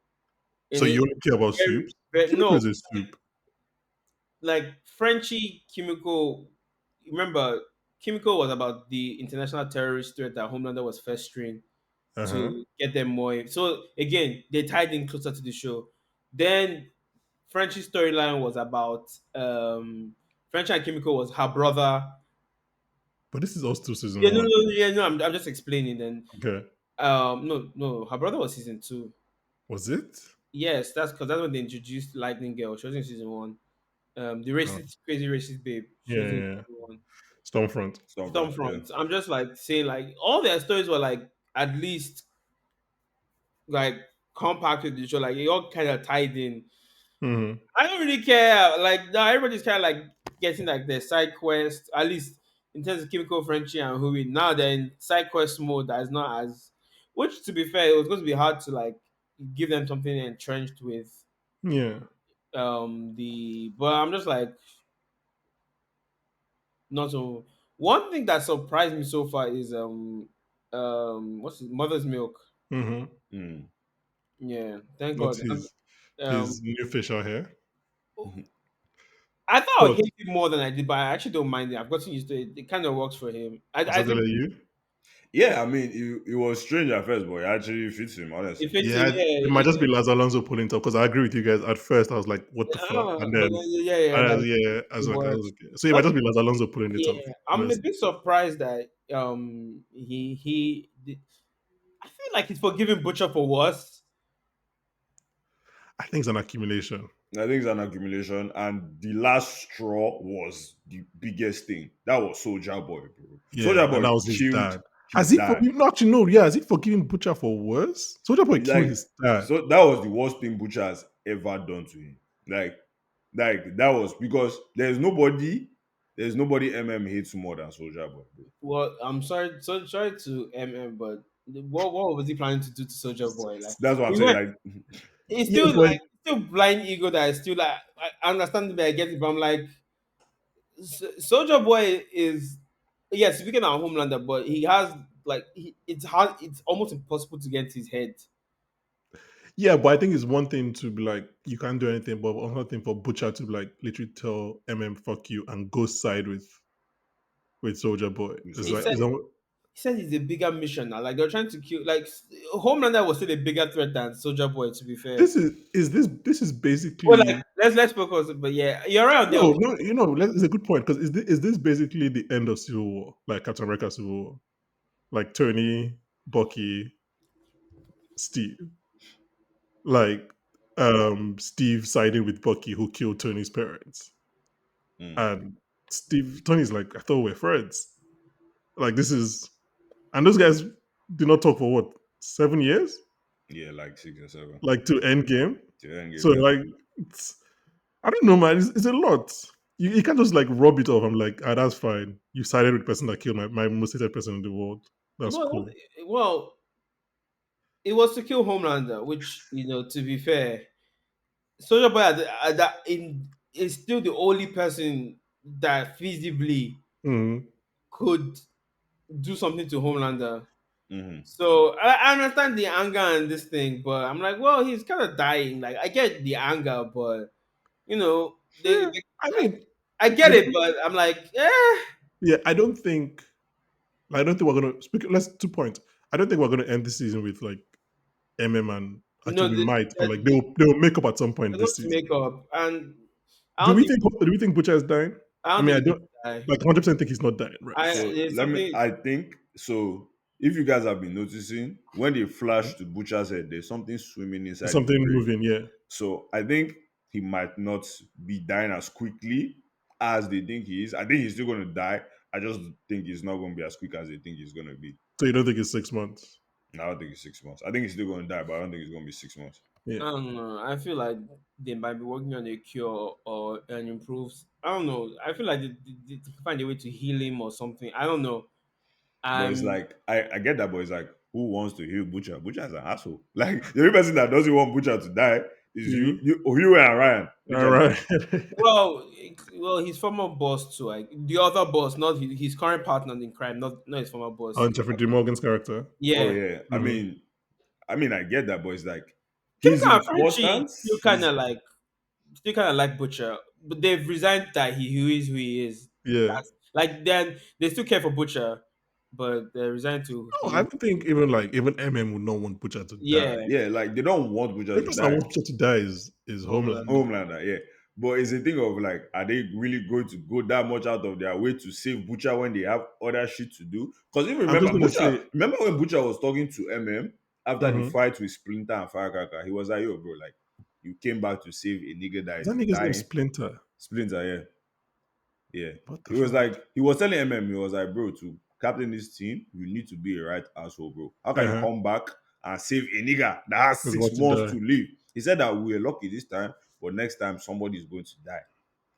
so And you it only care about very, soups? very Kimiko no, is a soup. like Frenchie Kimiko. Remember, Kimiko was about the international terrorist threat that Homelander was festering Uh huh. to get them more. So again, they tied in closer to the show. Then Frenchie's storyline was about French and Kimiko was her brother. But this is all still season Yeah, no, one. no, yeah, no. I'm just explaining. Then Okay, no, no, her brother was season two. was it? Yes, that's when they introduced Lightning Girl. She was in season one. The Oh, racist, crazy racist babe. yeah, She was in yeah, yeah. season one. Stormfront. Stormfront, yeah. Stormfront. I'm just like saying all their stories were at least like compact with the show. Like it all kind of tied in. Hmm. I don't really care. Like now, everybody's kind of getting their side quest. At least in terms of Kimiko, Frenchie, and Hui. Now they're in side quest mode that is not as. Which, to be fair, it was going to be hard to give them something entrenched with Yeah. the. But I'm just like not so. One thing that surprised me so far is what's it, Mother's Milk. Hmm. Mm. Yeah, thank What's God. Um, his new facial hair? I thought I would Thoughts? hate it more than I did, but I actually don't mind it. I've gotten used to it. It kind of works for him. I think Oseghale, you? Yeah, I mean, it was strange at first, but it actually fits him, it honestly. fits him. Yeah, Yeah, it might just be Laz Alonso pulling it up because I agree with you guys. At first, I was like, "What the fuck?" And but then, yeah, yeah, like yeah, I was it like, works. okay. So it might But just be Laz Alonso pulling it off. yeah, I'm a Honestly, bit surprised that I feel like he's forgiving Butcher for worse. I think it's an accumulation. I think it's an accumulation, and the last straw was the biggest thing. That was Soldier Boy, bro. Yeah, Soldier and Boy that was his killed dad. Has his he dad. forgiven? No, actually, no. Yeah, has he forgiven Butcher for worse? Soldier Boy killed Like, his dad. so that was the worst thing Butcher has ever done to him. Like that was because there's nobody hates more than Soldier Boy, bro. Well, I'm sorry, sorry to but what was he planning to do to Soldier Boy? Like That's what I'm he saying. went, Like, it's Yeah, still but still blind ego that is still I understand that I get it, but I'm like Soldier Boy is yes, speaking of Homelander, but he has it's hard, it's almost impossible to get into his head. yeah, but I think it's one thing to be like, you can't do anything, but another thing for Butcher to like literally tell fuck you and go side with Soldier Boy. It's He like, Soldier said Boy. he said he's a bigger mission now. Like they're trying to kill Homelander was still a bigger threat than Soldier Boy, to be fair. this is Well, basically. let's focus. But yeah, you're right on there. No, no, it's a good point because is this basically the end of Civil War, like Captain America Civil War, like Tony, Bucky, Steve, like Steve siding with Bucky who killed Tony's parents, Mm. and Tony's like, I thought we we're friends, Like this is, and those guys did not talk for what 7 years, Yeah, like 6 or 7. like to end game. To end So game, yeah. like, it's, I don't know, man. It's a lot. You can't just like rub it off. I'm like, ah, that's fine. You sided with the person that killed my most hated person in the world. That's Well, cool. well, it was to kill Homelander, which to be fair, Soldier Boy is still the only person that feasibly Mm. could do something to Homelander. Hmm. So I understand the anger and this thing, but I'm like, well, he's kind of dying. Like I get the anger, but Yeah, I mean, I I get it, don't. but I'm like, eh. Yeah, I don't think. I don't think we're gonna speak. Let's 2 points. I don't think we're gonna end this season with like MM, and No, actually we might, but like they will make up at some point they're going this to season. make up, and I Do don't we think think? Do we think Butcher is dying? I I don't mean, I think he's don't gonna die. like 100% think he's not dying, right? So There's let me. something. I think so. If you guys have been noticing, when they flash to Butcher's head, there's something swimming There's inside his something brain. moving, yeah. So I think he might not be dying as quickly as they think he is. I think he's still going to die. I just think he's not going to be as quick as they think he's going to be. So you don't think it's 6 months? No, I don't think it's 6 months. I think he's still going to die, but I don't think it's going to be 6 months. Yeah. I don't know. I feel like they might be working on a cure or an improves. I don't know. I feel like they can find a way to heal him or something. I don't know. But it's I'm like I get that, but it's like who wants to heal Butcher? Butcher is an asshole. Like the only person that doesn't want Butcher to die is You. you and Ryan, All literally. right. well, his former boss too. Like the other boss, not his current partner in crime, not his former boss. On Jeffrey D. Morgan's character. Oh Yeah, yeah. Mhm. I mean I get that, but it's like to be his kind of Frenchie, importance, his still kind of like Butcher, but they've resigned that who is who he is. Yeah. That's like then they still care for Butcher, but they resigned to No, I he. don't think even MM would not want Butcher to die. Yeah, yeah, like they don't want Butcher The to person I die. want Butcher to die is Homelander. Homelander. Homelander, yeah. But it's a thing of like, are they really going to go that much out of their way to save Butcher when they have other shit to do? Because if you I'm just remember, gonna say, remember when Butcher was talking to after the mhm. fight with Splinter and Firecracker, he was like, yo, bro, like, you came back to save a nigga that Is is that nigga's name dying. Splinter? Splinter, yeah. Yeah. What the He was fuck? like, he was telling he was like, bro, to captain this team, you need to be a right asshole, bro. How can you Uh-huh. come back and save a nigga that has Is six about to months die. to live? He said that we were lucky this time, but next time somebody is going to die.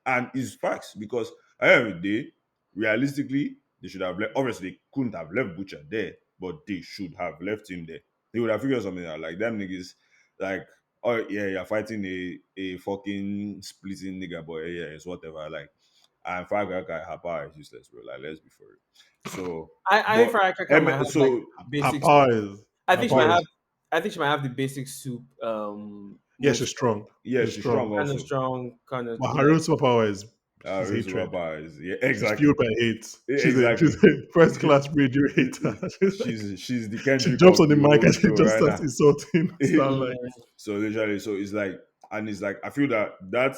And it's facts because at the end of the day, realistically, they should have left. Obviously, they couldn't have left Butcher there, but they should have left him there. They would have figured something out. Like them niggas, like, oh yeah, you're fighting a fucking splitting nigga, but yeah, it's whatever. Like, and Firecracker, her power is useless, bro. Like, let's be for real. So, I think but Firecracker might have like so Her basic. power is I her think she might power have. is I think she might have the basic soup yeah, move. she's strong. yeah, She's she's strong. strong Kind of also. strong, kind of But her yeah. real superpower is Real hatred. superpower is yeah, She's exactly. fueled by hate. She's Exactly. a first class radio hater. She's the She Kendrick jumps of on the the mic whole and she show just right starts now. insulting Starlight. So literally, so it's like, and it's like I feel that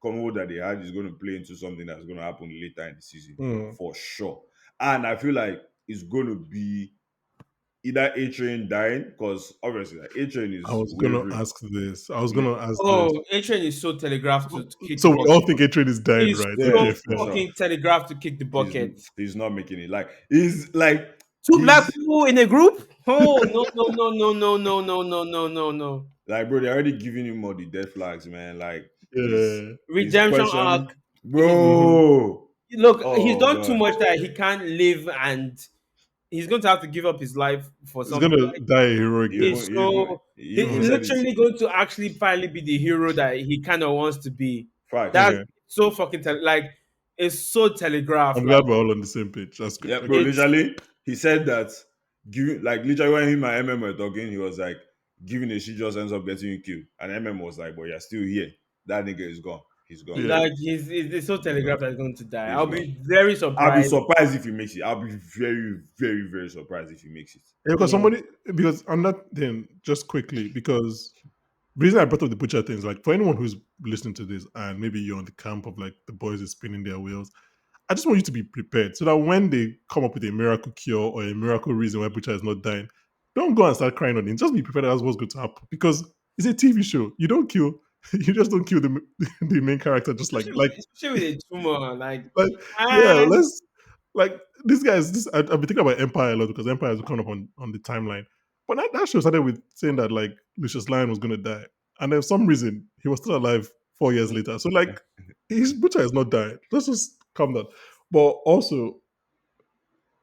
combo that they had is going to play into something that's going to happen later in the season Mm. for sure. And I feel like it's going to be either A Train dying because obviously like, A Train I is was gonna wavering. ask this. I was Yeah, gonna ask this. Oh, A-Train is so telegraphed to kick the So we all bucket. think A-Train is dying, He's right? yeah, Okay, so for fair. sure. fucking telegraphed to kick the bucket. He's not making it. Like he's like Two black he's people in a group? Oh no. like, bro, they're already giving him all the dead flags, man. Like Yeah. he's Redemption questioning, arc. He's bro. look. He's Oh done too god, much that he can't live, and he's going to have to give up his life for He's something. gonna die a heroic death. he He's even Mm. said it. literally going to actually finally be the hero that he kind of wants to be. Facts. That's Okay. so fucking like it's so telegraphed. I'm Like glad we're all on the same page. That's good. Yeah, bro. Okay. it's Literally, he said that giving like literally when him and MM were talking, he was like, giving a shit just ends up getting you killed. And MM was like, but you're still here. That nigga is gone. He's gone. Yeah. like it's so He's gone. telegraphed that he's going to die. He's I'll gone. be very I'll be surprised. surprised if he makes it. I'll be very, very, very surprised if he makes it. Yeah, Yeah. because on that then just quickly, because the reason I brought up the butcher thing is like for anyone who's listening to this and maybe you're on the camp of like the boys is spinning their wheels, I just want you to be prepared so that when they come up with a miracle cure or a miracle reason why Butcher is not dying, don't go and start crying on it. Just be prepared that's what's going to happen because it's a TV show. You don't kill, you just don't kill the main character just Especially like especially with a tumor. Like like yeah. and Let's. Like this guy is this. I've been thinking about Empire a lot because Empire is coming up on the timeline. But that show started with saying that like Lucius Lyon was going to die, and then for some reason he was still alive 4 years later. So like his butcher is not died. Let's just calm down. But also,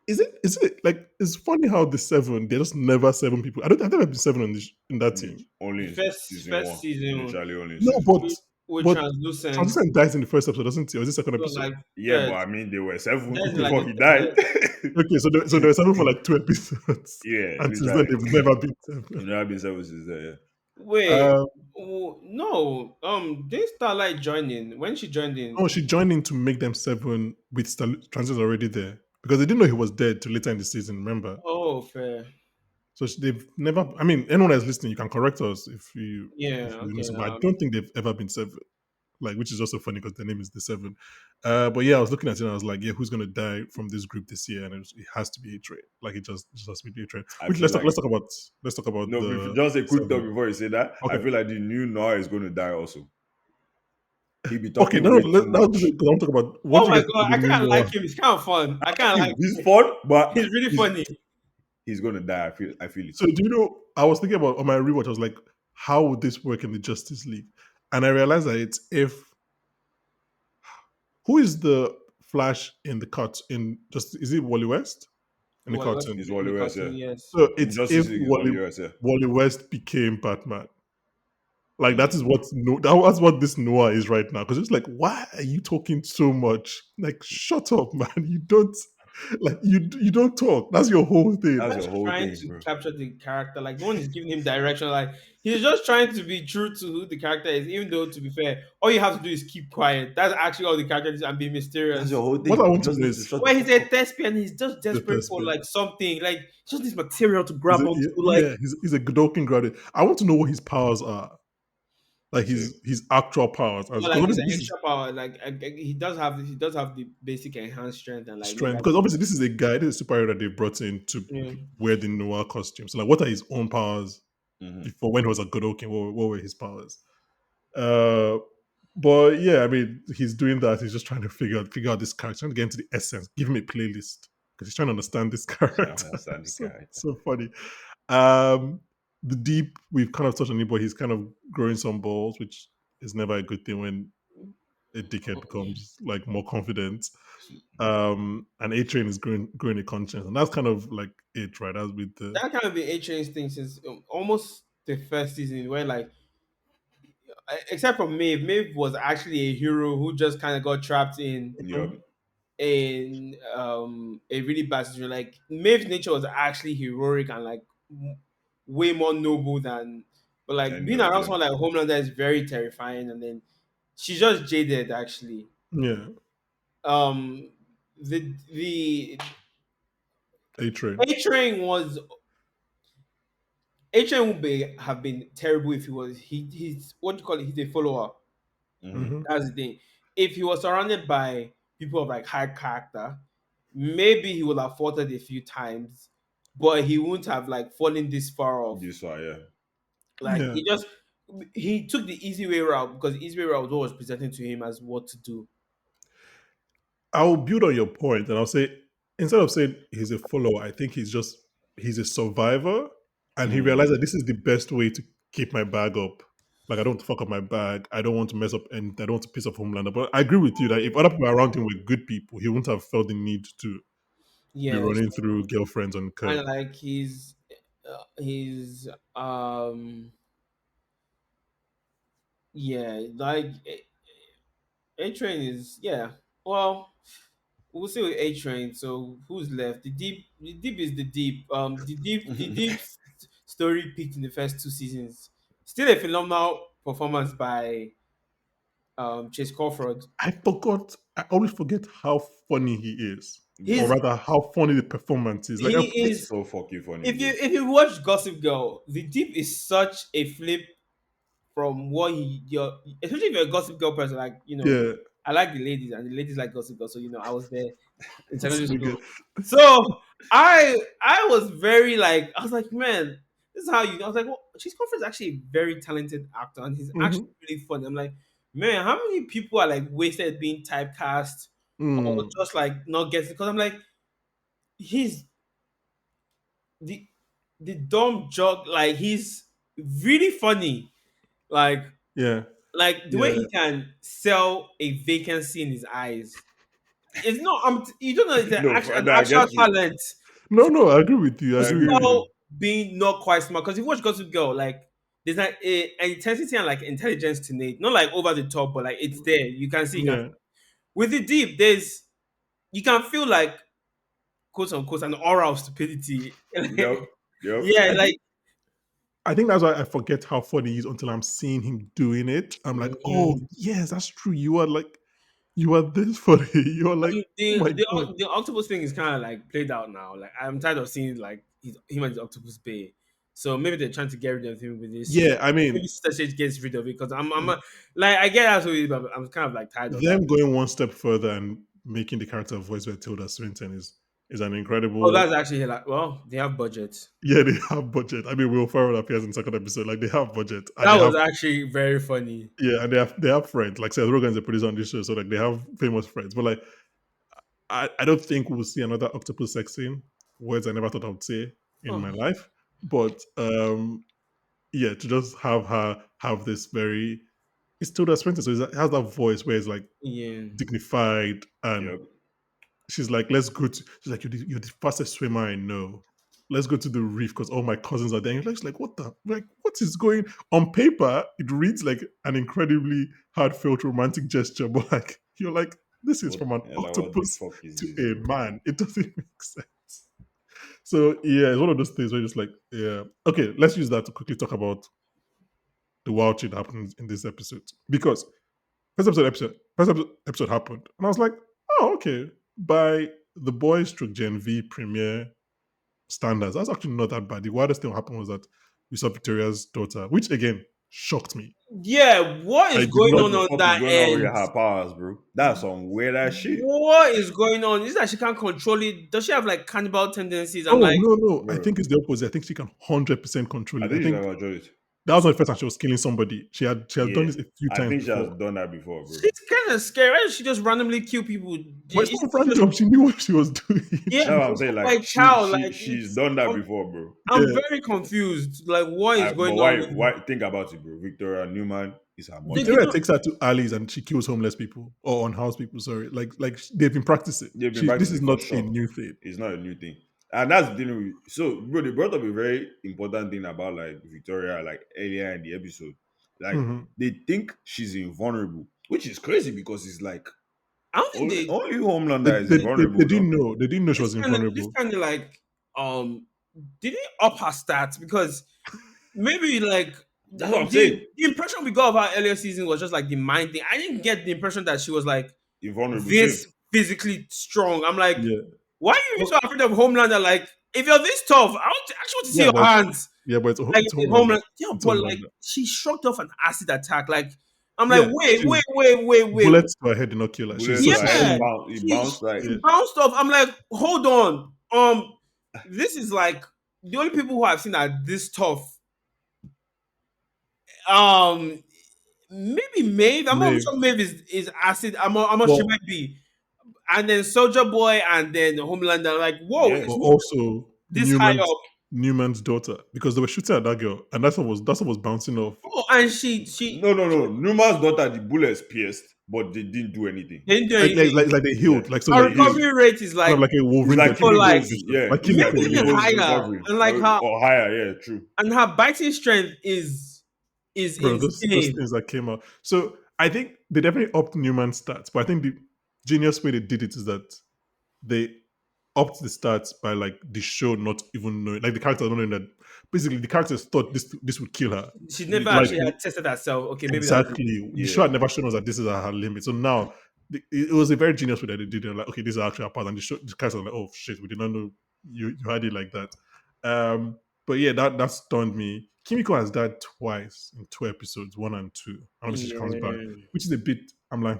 is it like it's funny how the seven they just never seven people. I don't. I've never been seven on this in that team. Only The in first season first one. season Literally only in No, season one. with but translucent, Transcendent dies in the first episode, doesn't he? Or is it second so episode? like Yeah, but yeah, I mean, they were seven that's like before the he died. Okay, so there were seven for like two episodes, Yeah, and since then literally. they've never been seven. You know, I've been seven since then. Yeah. wait. Um, Oh, no, did Starlight join in when she joined in? no, she joined in to make them seven with Transcendent already there because they didn't know he was dead till later in the season. Remember? Oh, fair. So they've never. I mean, anyone that's listening, you can correct us if Yeah, you know. okay. But I don't think they've ever been seven. Like, which is also funny because the name is the seven. But yeah, I was looking at it and I was like, yeah, who's gonna die from this group this year? And it has to be a trade. Like, it just has to be a trade. I Which feel like let's talk about no, the just a quick thought seven. before you say that. I Okay, feel like the new Noah is going to die also. He be okay. talking No, way no. too I'll do much. it because I want to talk about what Oh do you my guys think god, of the I new kind of Noah. like him. It's kind of fun. I kind of like He's him. fun, but He's really funny. he's going to die. I feel it. So do you know? I was thinking about on my rewatch. I was like, how would this work in the Justice League? And I realized that it's if who is the Flash in the cut in just is it Wally West in the Well, let's cartoon? He's in Wally the West, yeah. cartoon, yes. So In it's if Justice League is Wally West, yeah. Wally West became Batman. Like that Hmm. is what that's what this Noah is right now. Because it's like, why are you talking so much? Like, shut up, man. You don't like you don't talk. That's your whole thing. That's your Just whole trying thing, to bro. capture the character. Like no one is giving him direction. Like he's just trying to be true to who the character is. Even though, to be fair, all you have to do is keep quiet. That's actually all the character is, and be That's your mysterious. whole What I thing. You want to just know need to is shut the Where he's fuck a up. thespian, he's just the desperate for thespian. like something. Like just this material to grab onto. Like He's a Godolphin graduate. I want to know what his powers are. Like See, his actual powers. As more because like his obviously this is extra power. Like he does have the basic enhanced strength and like strength. negative. Because obviously this is a guy, this is a superhero that they brought in to Yeah. wear the Noah costume. So like what are his own powers hmm before when he was a Godolphin? What were his powers? Uh, but yeah, I mean, he's doing that. He's just trying to figure out this character, trying to get into the essence. Give him a playlist because he's trying to understand this I character. understand the character. So funny. Um, the deep we've kind of touched on it, but he's kind of growing some balls, which is never a good thing when a dickhead becomes like more confident. And A Train is growing a conscience, and that's kind of like it, right? That's with the That kind of been a change thing since almost the first season, where like except for Maeve, Maeve was actually a hero who just kind of got trapped Yep. in a really bad situation. Like Maeve's nature was actually heroic and like way more noble than, but like Any being of around them. someone like Homelander is very terrifying. And then she's just jaded actually. yeah Um, the A Train. A Train was A Train would have been terrible if he was he's what do you call it? He's a follower. hmm Hmm. That's the thing. If he was surrounded by people of like high character, maybe he would have faltered a few times, but he wouldn't have like fallen this far off. This one, yeah. Like Yeah, he took the easy way route because the easy way route was what was presented to him as what to do. I'll build on your point, and I'll say instead of saying he's a follower, I think he's a survivor, and he Mm. realized that this is the best way to keep my bag up. Like I don't want to fuck up my bag. I don't want to mess up, and I don't want to piss off Homelander. But I agree with you that if other people around him were good people, he wouldn't have felt the need to be Yes, running through girlfriends on the curb. and like he's yeah, like A Train is yeah. Well, we'll see with A Train. So who's left? The deep is the deep. The deep story peaked in the first two seasons. Still a phenomenal performance by Chase Crawford. I forgot. I always forget how funny he is, or He's Bro, rather, how funny the performance is. Like, he it's is. so fucking funny, If you bro. if you watch Gossip Girl, the deep is such a flip from what you're, especially if you're a Gossip Girl person. Like yeah, I like the ladies and the ladies like Gossip Girl. So I was there in it's secondary so good. school. So I was very like I was like, man, this is how I was like, well, Chase Crawford is actually a very talented actor and he's actually Hmm. really funny. I'm like, man, how many people are like wasted being typecast or Mm, just like not getting, because I'm like, he's the dumb joke, like he's really funny. Like yeah, the way yeah. he can sell a vacancy in his eyes. It's not you don't know it's No, an no, I actual get you. talent No, no, I agree with you. I I agree agree with with you. you. without being not quite smart. Because if you watch Gossip Girl, like there's like an intensity and like intelligence to Nate. Not like over the top, but like it's there. You can see, you can Yeah, with the deep, there's you can feel like quote unquote an aura of stupidity. Yep. Yep. Yeah, I like think I think that's why I forget how funny he is until I'm seeing him doing it. I'm like, oh mhm. yes, that's true. You are this funny. You are like, And oh my god. the octopus thing is kind of like played out now. Like I'm tired of seeing like him and the octopus bay. So maybe they're trying to get rid of him with this season. Yeah, I Maybe mean, Sister Sage gets rid of it because like I get that, but I'm kind of like tired of that. them going one step further and making the character voiced by Tilda Swinton is an Oh, incredible. that's actually like, well, they have budget. Yeah, they have budget. I mean, Will Ferrell appears in the second episode. Like they have budget and That they was have actually very funny. yeah, and they have friends. Like Seth Rogen's a producer on this show, so like they have famous friends. But like I don't think we'll see another octopus sex scene. Words I never thought I would say in Oh, my life. But yeah, to just have her have this very it's Tilda Swinton, so it has that voice where it's like yeah. dignified and Yep. she's like, let's go to she's like, you're the fastest swimmer I know. Let's go to the reef because all my cousins are there. And you're like, what the like what is going on paper? It reads like an incredibly heartfelt romantic gesture, but like you're like, this is What from an what the octopus fuck is to this, a bro? man. It doesn't make sense. So yeah, it's one of those things where you're just like, yeah. Okay, let's use that to quickly talk about the wild shit that happened in this episode. Because first episode happened, and I was like, oh, okay. By the boys stroke Gen V premiere standards, that's actually not that bad. The wildest thing that happened was that we saw Victoria's daughter, which again shocked me. Yeah, what I is did going What not on the on fuck is that going on with end? her powers, bro? That's some weird ass shit, What is going on? Is it that she can't control it? Does she have like cannibal tendencies? I'm oh like, no, no. I bro. think it's the opposite. I think she can 100% control I it. I think she's think gonna enjoy it. that was not the first time she was killing somebody. She has done Yeah, this a few I times think she has before. done that before, bro. it's kind of scary. Why does she just randomly kill people? But it's Isn't not she just random. She knew what she was doing. yeah, That's She- what I'm it's saying. not Like like cow. Like she's it's done that before, bro. I'm yeah. very confused. Like what is But going on with why think about it, bro? Victoria Newman is her they mother. Victoria didn't takes her to alleys and she kills homeless people or unhoused people. Sorry, like they've been practicing. They've been This is practicing for not a sure. new thing. It's not a new thing. And that's the thing with so bro, they brought up a very important thing about like Victoria, like earlier in the episode. Like Mhm. they think she's invulnerable, which is crazy because it's like I don't think they only They, Homelander is they, they, they invulnerable, didn't no? know. They didn't know she was this invulnerable. kind of like did it up her stats because maybe like That's what I'm saying. the impression we got of her earlier season was just like the mind thing. I didn't get the impression that she was like Invulnerable, same. this physically strong. I'm like, Yeah. why are you Well, so afraid of Homelander? Like, if you're this tough, actually want to see yeah, your but hands. Like it's in Homelander. Homeland, yeah, It's but like Homelander. she shrugged off an acid attack. Like, I'm like, Yeah, wait. bullets to her head did not kill her. She's Bullets to her head, Yeah, sustained. it bounced like Yeah, she bounced off. I'm like, hold on. This is like the only people who I've seen are this tough. Um, maybe Maeve. I'm not Maeve. sure Maeve is acid. I'm not sure she Well, might be. And then Soldier Boy and then Homelander. Like, whoa, yeah. but also this high up. Newman's daughter because they were shooting at that girl and that's what was bouncing off. Oh, and No. Newman's daughter, the bullets pierced, but they didn't do anything. didn't do Like, like, anything. like, like they Yeah. healed. Like so, Her like it's recovery rate is kind of like like a It's Wolverine like for Deadpool like Kimiko's, situation. yeah, Like it's like Kimiko, maybe even yeah, Kimiko's higher, recovery. and like her Or higher, yeah, true. biting strength is bro. Those insane. things that came out. So I think they definitely upped Newman's stats, but I think the genius way they did it is that they upped the stats by like the show not even knowing, like the character not knowing that. Basically, the characters thought this would kill her. She never Literally. Like actually had tested herself. Okay, maybe that's it. exactly, the show Yeah. had never shown us that this is at her limit. So now it was a very genius way that they did it. Like, okay, this is actually a part, and the characters are like, oh shit, we did not know you had it like that. But yeah, that stunned me. Kimiko has died twice in 2 episodes, 1 and 2, and obviously she comes back, Yeah. which is a bit. I'm like,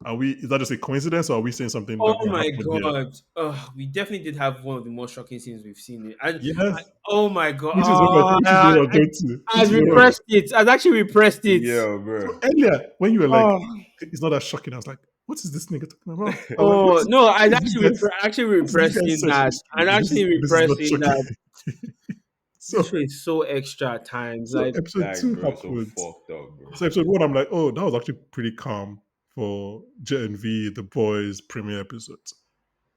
are we? Is that just a coincidence, or are we saying something Oh that my happened here? god. We definitely did have one of the most shocking scenes we've seen. And Yes, oh my god. which is what I'm going to. I Which is what repressed it. I actually repressed it. Yeah, so bro. earlier when you were like, Oh, it's not that shocking. I was like, what is this nigga talking about? I'm like, Oh no, is this guy's actually what is this guy's repressing search that. history? I'm actually This is not repressing shocking. that. This show so is so extra at times. so Like episode Like, two bro, so happened. fucked up, bro. So episode one, I'm like, oh, that was actually pretty calm for J and V, the boys' premiere episodes.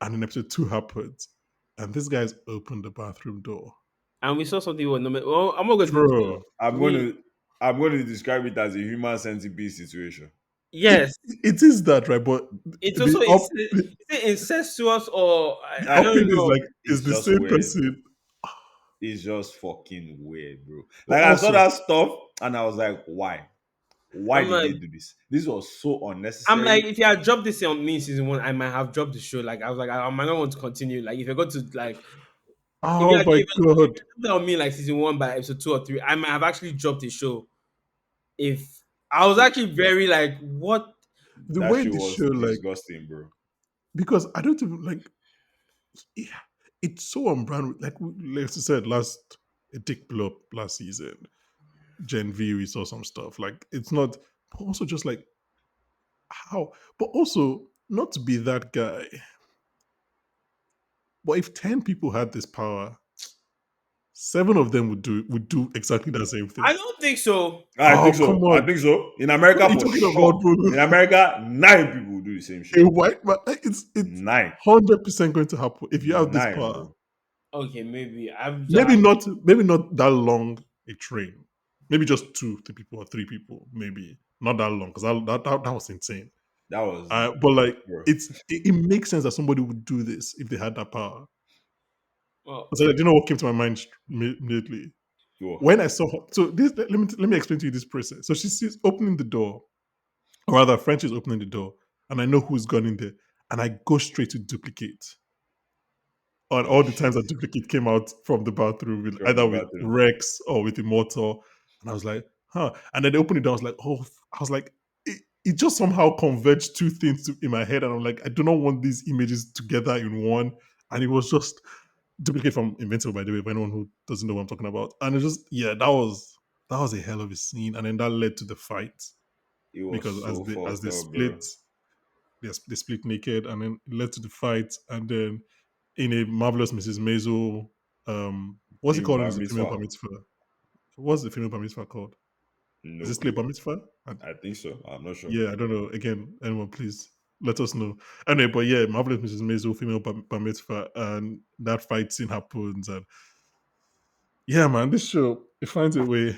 And then episode two happened, and this guy's opened the bathroom door. and we saw something we were not. Well, I'm not going to continue. Bro, I'm We gonna I'm gonna describe it as a human centipede situation. it yes, it is that, right? But it's also the up is it incestuous or the I Like, don't upping is know. like is it's the just same weird, bro. person. It's just fucking weird, bro. But Like I saw also, that stuff and I was like, why? Why I'm did like they do this? This was so I'm like unnecessary. if you had dropped this on me in season one, I might have dropped the show. Like I was like I might not want to continue. Like if you go to like oh my if god, you dropped that on me like season one by episode two or three, I might have actually dropped the show. If I was Bro, actually very like what the that way shit the was show like disgusting, bro. because I don't even like yeah, it's so on brand. Like like I said last, a dick blow up last season. Gen V, we saw some stuff. Like it's not, but also just like how, but also not to be that guy. But if 10 people had this power, seven of them would do exactly the same thing. I don't think so. I Oh think come so. I on, think so. In what America, are you for talking about, sure. bro? In America, 9 people will do the same A shit. white man, like, it's 9. 100% going to happen if you have this 9, power. bro. Okay, maybe Maybe not that long a train. Maybe just two, 3 people or 3 people. Maybe not that long because that was insane. That was, But like bro. it makes sense that somebody would do this if they had that power. well, So do you know what came to my mind immediately Yo, when I saw her? So this let me explain to you this process. So she sees opening the door, or rather, French is opening the door, and I know who's gone in there, and I go straight to duplicate on oh all the shit. times that duplicate came out from the bathroom, with, From the either with bathroom. Rex or with Immortal, and I was like, huh. And then they opened it door. I was like, oh, I was like. It just somehow converged two things in my head, and I'm like, I do not want these images together in one. And it was just duplicate from Invincible, by the way, for anyone who doesn't know what I'm talking about. And it just, yeah, that was a hell of a scene, and then that led to the fight It was because as so they fucked up, bro. split, they split naked, and then it led to the fight, and then in a marvelous Mrs. Maisel, what's it Thing called in by the female mitzvah. bar mitzvah? What's the female bar mitzvah called? Is No this called clue. bar mitzvah? I think so. I'm not sure. Yeah, I don't know. Again, anyone, please let us know. Anyway, but yeah, marvelous Mrs. Maisel, female bar mitzvah, and that fight scene happens, and yeah, man, this show it finds a way,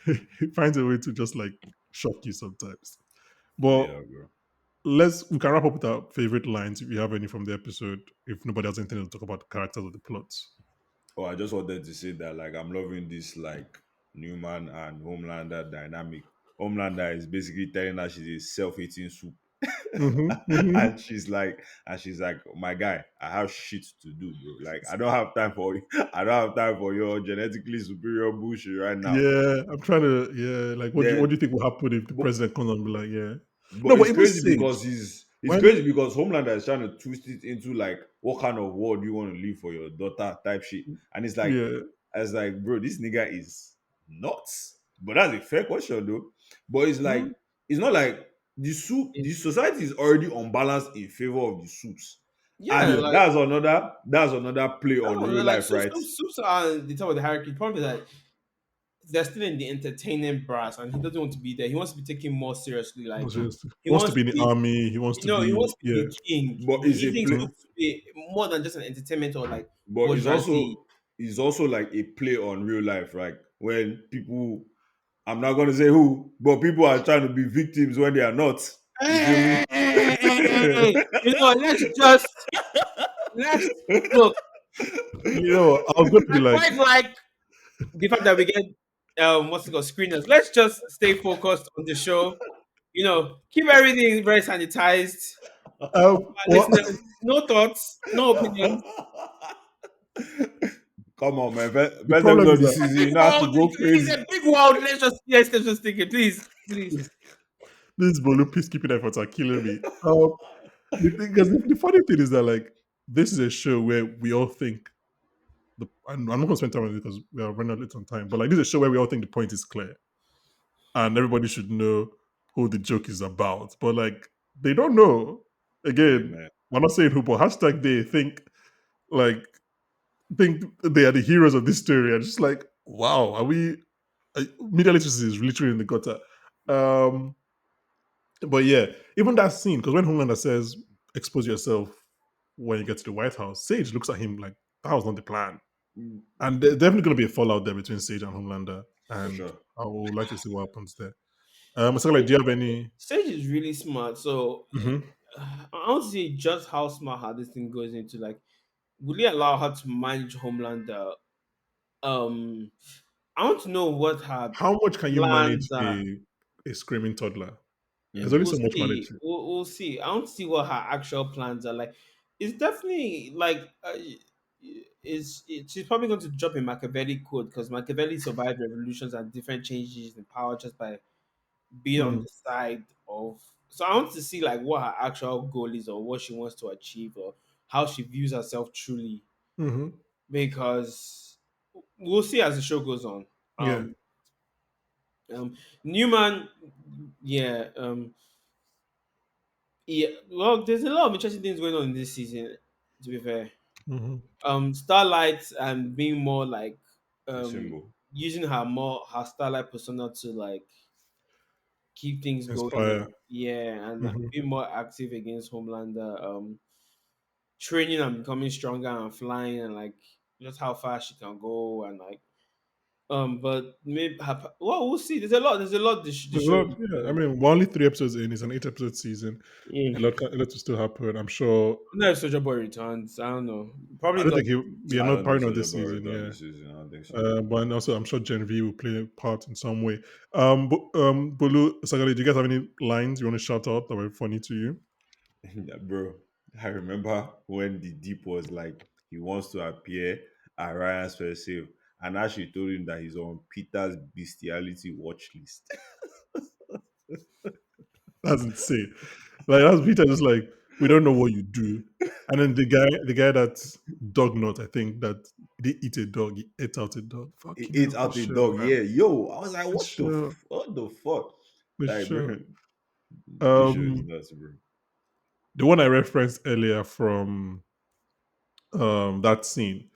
it finds a way to just like shock you sometimes. But Yeah, bro. we can wrap up with our favorite lines if you have any from the episode. If nobody has anything to talk about the characters or the plots. Oh, I just wanted to say that like I'm loving this like Newman and Homelander dynamic. Homelander is basically telling her she's a self-eating soup. Mm-hmm, mm-hmm. And she's like, my guy, I have shit to do, bro. Like I don't have time for I don't have time for your genetically superior bullshit right now. Yeah, I'm trying to. Yeah, like what do Then you think will happen if the but, president comes and be like, yeah, no, but but it's even crazy Sage because it's when crazy because Homelander is trying to twist it into like what kind of world you want to live for your daughter type shit. And it's like yeah. I was like, bro, this nigga is nuts. But that's a fair question though. But it's like Mm, it's not like the society is already unbalanced in favor of the suits. yeah, And yeah, like that's another play on no, real like life, soups, right? soups are the top of the hierarchy. The problem is that they're still in the entertainment brass, and he doesn't want to be there. He wants to be taken more seriously. no, Like seriously. he Wants to wants be to in the be, army. He wants to he be wants to yeah. be the king. But it's a He thinks he play Mhm. wants to be more than just an entertainment or like but bourgeoisie. it's also like a play on real life, right? When people I'm not gonna say who, but people are trying to be victims when they are not. You feel me? You know, let's look. I was going to be I like, quite like the fact that we get what's it called screeners. Let's just stay focused on the show. You know, keep everything very sanitized. Our what? listeners, no thoughts, no opinions. Come on, man. The First problem episode of is the that It's a season, big you know have to world. go It's crazy. a big world. Let's just take it, please, please. these Bolu peacekeeping efforts are killing me. Because the funny thing is that like this is a show where we all think and I'm not going to spend time on it because we are running out late on time. But like this is a show where we all think the point is clear and everybody should know who the joke is about. But like they don't know. Hey Again, man, we're not saying who, but hashtag they like think they are the heroes of this story. And just like, wow, are we? Media literacy is literally in the gutter. Um, but yeah, even that scene, because when Homelander says, expose yourself when you get to the White House, Sage looks at him like, that was not the plan. And there's definitely going to be a fallout there between Sage and Homelander. for And sure. I would like to see what happens there. So like, do you have any? Sage is really smart, so Mhm. I don't see just how smart how this thing goes into. Like, will he allow her to manage Homelander? Um, I want to know what her How much can you manage plans are. a screaming toddler? There's only We'll so much see. managing. We'll see. I want to see what her actual plans are like. It's definitely like she's probably going to drop a Machiavelli code because Machiavelli survived revolutions and different changes in power just by being on Mhm. the side of. So I want to see like what her actual goal is or what she wants to achieve or how she views herself truly Mhm. because we'll see as the show goes on. Yeah. Um, Newman, yeah, yeah. Well, there's a lot of interesting things going on in this season. To be fair, Mhm. Starlight and being more like A um symbol. using her Starlight persona to like keep things going Inspire. and yeah, and Mhm. be more active against Homelander. Training and becoming stronger and flying and like just how fast she can go and like but maybe well we'll see. There's a lot the There's a show lot. is Yeah. I doing. mean, we're only 3 episodes in. It's an 8 episode season. Yeah. A lot will still happen. I'm sure. No, if Soldier Boy returns. I don't know. Probably I don't not. think he. We are I not don't think probably not Soldier this Boy will season. return Yeah. this season. I don't think so. But also, I'm sure Gen V will play a part in some way. Bolu Oseghale, do you guys have any lines you want to shout out that were funny to you? Yeah, bro, I remember when the Deep was like he wants to appear at Ryan's first save, and actually told him that he's on Peter's bestiality watch list. That's insane. Like that's Peter just like, we don't know what you do. And then the guy that's dog nut, I think that he did eat a dog, he ate out a dog. He Fucking ate hell, for out a sure, dog. man. Yeah, yo, I was like, For sure. what the fuck? For Like, sure. bro, this show is Um nuts, bro. the one I referenced earlier from that scene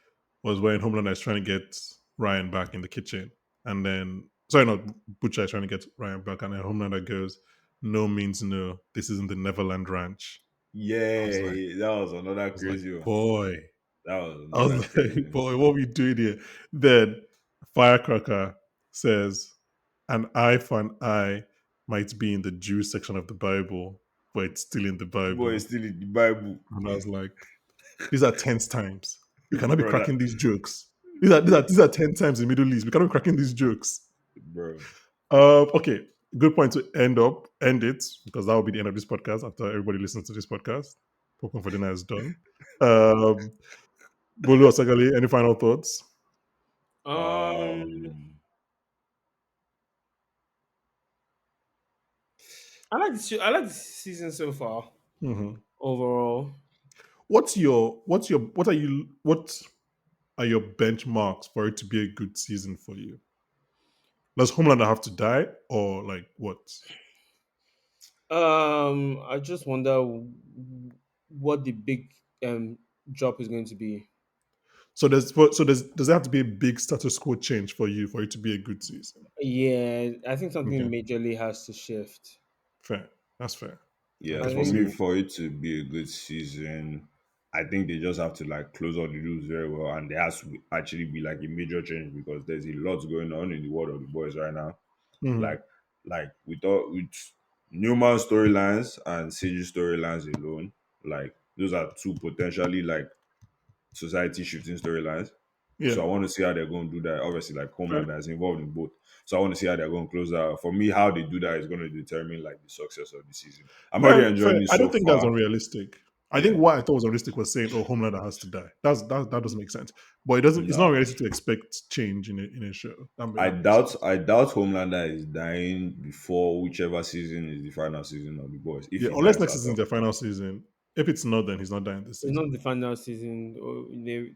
was when Homelander is trying to get Ryan back in the kitchen. And then sorry, not Butcher is trying to get Ryan back, and then Homelander goes, no means no. This isn't the Neverland Ranch. I was like, Yeah, that was another I was like, crazy one. boy. That was I was another crazy like, one. boy, what we doing here? Then Firecracker says, an eye for an eye might be in the Jew section of the Bible, but it's still in the Boy, Bible. it's still in the Bible, And I was like, these are tense times. We cannot be bro. cracking these jokes. These are 10 times in the Middle East. We cannot be cracking these jokes. Bro. Okay, good point to end it because that will be the end of this podcast after everybody listens to this podcast. Popcorn for dinner is done. Um, Bolu Oseghale, any final thoughts? Um, Um, I like the season so far Mhm. overall. What are your benchmarks for it to be a good season for you? Does Homelander have to die or like what? I just wonder what the big drop is going to be. Does there have to be a big status quo change for you for it to be a good season? Yeah, I think something Okay, majorly has to shift. fair. That's fair. I yeah, I for guess think me, you. for it to be a good season, I think they just have to like close all the loops very well, and there has to actually be like a major change because there's a lot going on in the world of the boys right now. Mhm. Like, with Newman storylines and Sage's storylines alone, like those are two potentially like society shifting storylines. Yeah, So I want to see how they're going to do that. Obviously, like fair. Homelander is involved in both. So I want to see how they're going to close that out. For me, how they do that is going to determine like the success of the season. I'm already Fair. enjoying it I so don't think that's far. unrealistic. I think Yeah. what I thought was unrealistic was saying, "Oh, Homelander has to die." That doesn't make sense. But it doesn't. It's not No. realistic to expect change in a show. I That makes doubt sense. I doubt Homelander is dying before whichever season is the final season of the boys, if Yeah, he unless dies next at season is all. their final season. If it's not, then he's not dying this It's not season. the final season. Or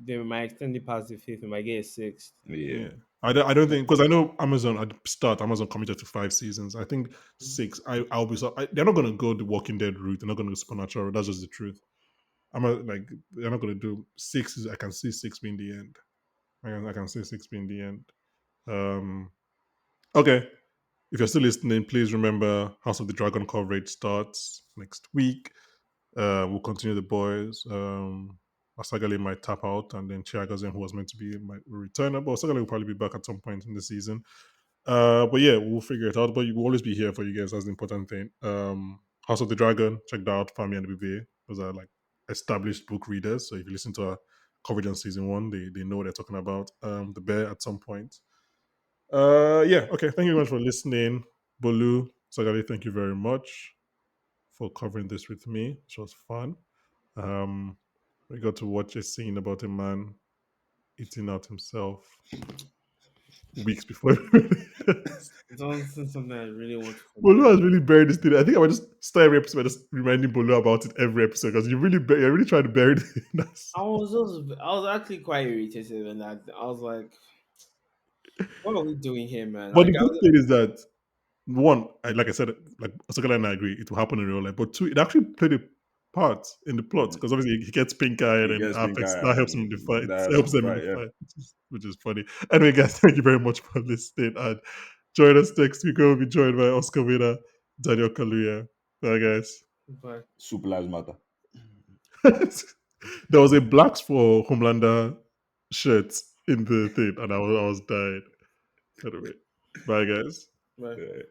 they might extend it past the fifth. They might get a sixth. Yeah. Yeah. I don't think because I know Amazon at the start Amazon committed to 5 seasons. I think six. I'll be so they're not gonna go the Walking Dead route. They're not gonna go supernatural route. That's just the truth. Like they're not gonna do six. I can see six being the end. I can see six being the end. Um. Okay. If you're still listening, please remember House of the Dragon coverage starts next week. We'll continue the boys. Oseghale might tap out, and then Chiagazem, who was meant to be, might return. But Oseghale will probably be back at some point in the season. But yeah, we'll figure it out. But you will always be here for you guys. That's the important thing. House of the Dragon, check that out. Fami and BBA. Those are like established book readers. So if you listen to our coverage on season one, they know what they're talking about. The Bear at some point. Yeah. Okay. Thank you very much for listening, Bolu Sagale. Thank you very much for covering this with me. It was fun. Um, we got to watch a scene about a man eating out himself weeks before. It's also something I really want to Bolu forget. has really buried this thing. I think I would just start every episode by just reminding Bolu about it every episode because you're really trying to bury it. I was actually quite irritated when that. I was like, what are we doing here, man? But Like, the good thing is that one, like I said, like Osaka and I agree, it will happen in real life. But two, it actually played a part in the plot because obviously he gets pink eye and He then gets pink affects eye that helps him in the and fight, that helps in helps the them in the fight. Yeah. fight, which is funny. Anyway, guys, thank you very much for listening and join us next week. We'll be joined by Oscar winner Daniel Kaluuya. Bye, guys. but Super lives matter. There was a blacks for Homelander shirt in the thing, and I was dying. Anyway, bye, guys. but Yeah.